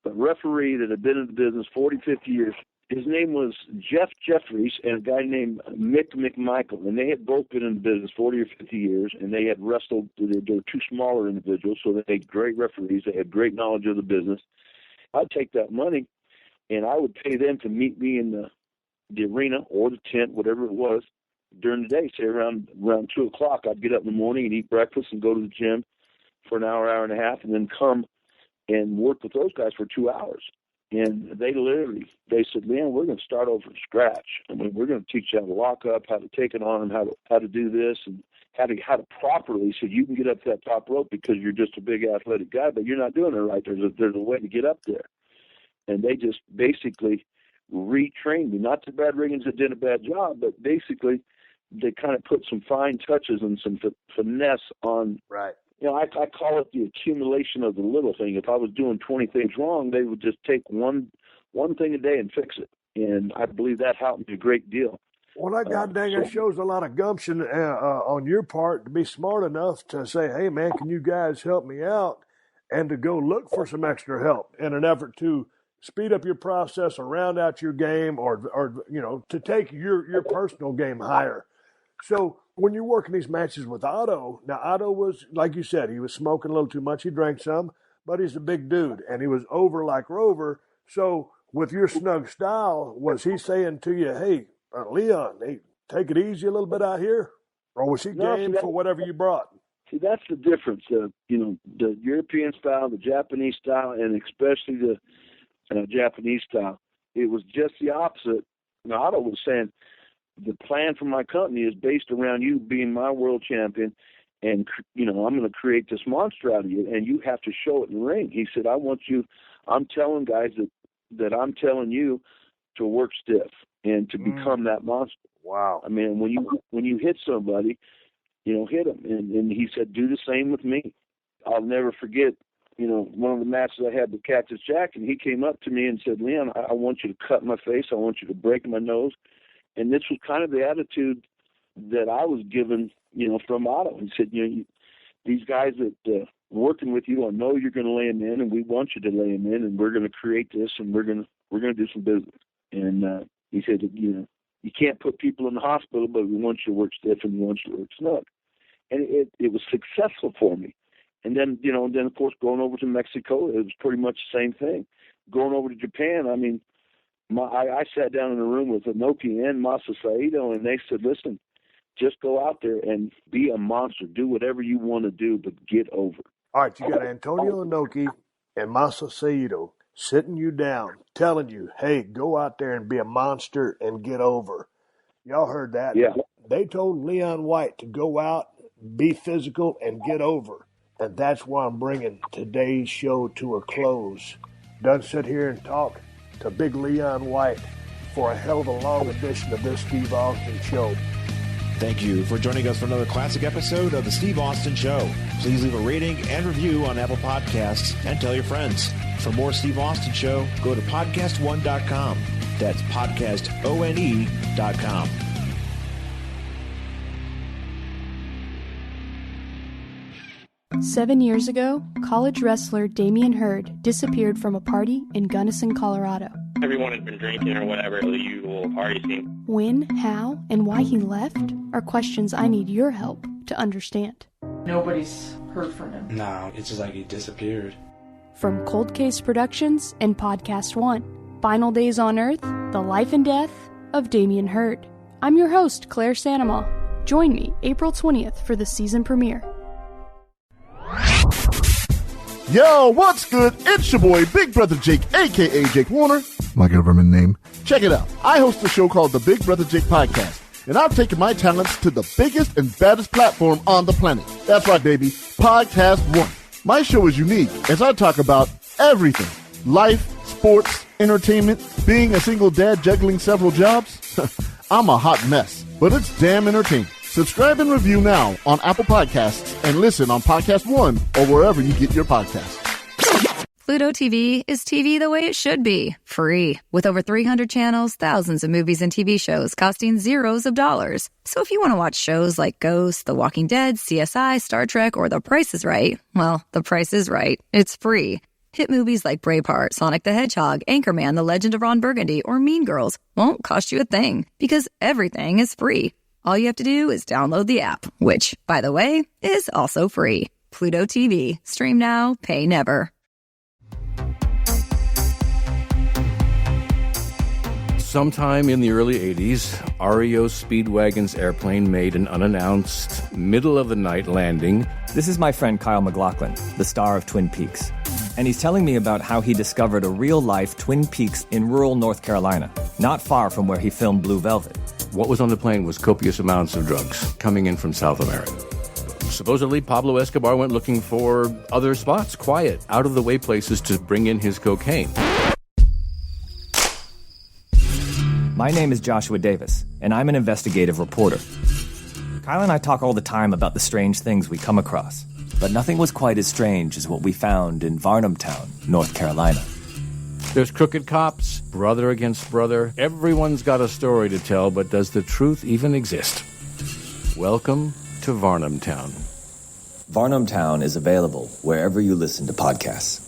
a referee that had been in the business 40, 50 years. His name was Jeff Jeffries and a guy named Mick McMichael, and they had both been in the business 40 or 50 years, and they had wrestled. They were 2 smaller individuals, so they had great referees. They had great knowledge of the business. I'd take that money, and I would pay them to meet me in the arena or the tent, whatever it was, during the day. Say around 2 o'clock, I'd get up in the morning and eat breakfast and go to the gym for an hour, hour and a half, and then come and work with those guys for 2 hours. And they said, man, we're going to start over from scratch. I mean, we're going to teach you how to lock up, how to take it on, and how to do this, and how to properly, so you can get up to that top rope because you're just a big athletic guy, but you're not doing it right. There's a way to get up there. And they just basically retrained me. Not that Brad Riggins had done a bad job, but basically they kind of put some fine touches and some finesse on. Right. I call it the accumulation of the little thing. If I was doing 20 things wrong, they would just take one thing a day and fix it. And I believe that helped me a great deal. Well, that that shows a lot of gumption on your part to be smart enough to say, hey, man, can you guys help me out? And to go look for some extra help in an effort to speed up your process or round out your game or to take your personal game higher. So when you're working these matches with Otto, now Otto was, like you said, he was smoking a little too much. He drank some, but he's a big dude, and he was over like Rover. So with your snug style, was he saying to you, hey, Leon, hey, take it easy a little bit out here? Or was he game for whatever you brought? See, that's the difference. The European style, the Japanese style, and especially the Japanese style. It was just the opposite. Now, Otto was saying, the plan for my company is based around you being my world champion, and I'm going to create this monster out of you, and you have to show it in the ring. He said, I'm telling guys that I'm telling you to work stiff and to become that monster. Wow. I mean, when you hit somebody, hit them, and he said, do the same with me. I'll never forget, one of the matches I had with Cactus Jack, and he came up to me and said, Leon, I want you to cut my face. I want you to break my nose. And this was kind of the attitude that I was given, from Otto. He said, these guys that working with you, I know you're going to lay them in, and we want you to lay them in, and we're going to create this, and we're going to do some business. And he said, you can't put people in the hospital, but we want you to work stiff and we want you to work snug. And it was successful for me. And then, of course, going over to Mexico, it was pretty much the same thing. Going over to Japan, I mean, I sat down in a room with Inoki and Masa Saito, and they said, listen, just go out there and be a monster. Do whatever you want to do, but get over. All right, you got Antonio Inoki and Masa Saito sitting you down, telling you, hey, go out there and be a monster and get over. Y'all heard that? Yeah. They told Leon White to go out, be physical, and get over. And that's why I'm bringing today's show to a close. Done sit here and talk to Big Leon White for a hell of a long edition of this Steve Austin Show. Thank you for joining us for another classic episode of The Steve Austin Show. Please leave a rating and review on Apple Podcasts and tell your friends. For more Steve Austin Show, go to PodcastOne.com. That's PodcastOne.com. Seven years ago, college wrestler Damian Hurd disappeared from a party in Gunnison, Colorado. Everyone had been drinking or whatever, the usual party scene. When, how, and why he left are questions I need your help to understand. Nobody's heard from him. No, it's just like he disappeared. From Cold Case Productions and PodcastOne, Final Days on Earth, The Life and Death of Damian Hurd. I'm your host, Claire Sanama. Join me April 20th for the season premiere. Yo, what's good? It's your boy, Big Brother Jake, a.k.a. Jake Warner, my government name. Check it out. I host a show called the Big Brother Jake Podcast, and I've taken my talents to the biggest and baddest platform on the planet. That's right, baby, PodcastOne. My show is unique as I talk about everything. Life, sports, entertainment, being a single dad juggling several jobs. I'm a hot mess, but it's damn entertaining. Subscribe and review now on Apple Podcasts and listen on PodcastOne or wherever you get your podcasts. Pluto TV is TV the way it should be, free. With over 300 channels, thousands of movies and TV shows costing zeros of dollars. So if you want to watch shows like Ghost, The Walking Dead, CSI, Star Trek, or The Price is Right, well, The Price is Right. It's free. Hit movies like Braveheart, Sonic the Hedgehog, Anchorman, The Legend of Ron Burgundy, or Mean Girls won't cost you a thing because everything is free. All you have to do is download the app, which, by the way, is also free. Pluto TV. Stream now, pay never. Sometime in the early 80s, REO Speedwagon's airplane made an unannounced, middle-of-the-night landing. This is my friend Kyle MacLachlan, the star of Twin Peaks. And he's telling me about how he discovered a real-life Twin Peaks in rural North Carolina, not far from where he filmed Blue Velvet. What was on the plane was copious amounts of drugs coming in from South America. Supposedly, Pablo Escobar went looking for other spots, quiet, out-of-the-way places to bring in his cocaine. My name is Joshua Davis, and I'm an investigative reporter. Kyle and I talk all the time about the strange things we come across, but nothing was quite as strange as what we found in Varnamtown, North Carolina. There's crooked cops, brother against brother. Everyone's got a story to tell, but does the truth even exist? Welcome to Varnamtown. Varnamtown is available wherever you listen to podcasts.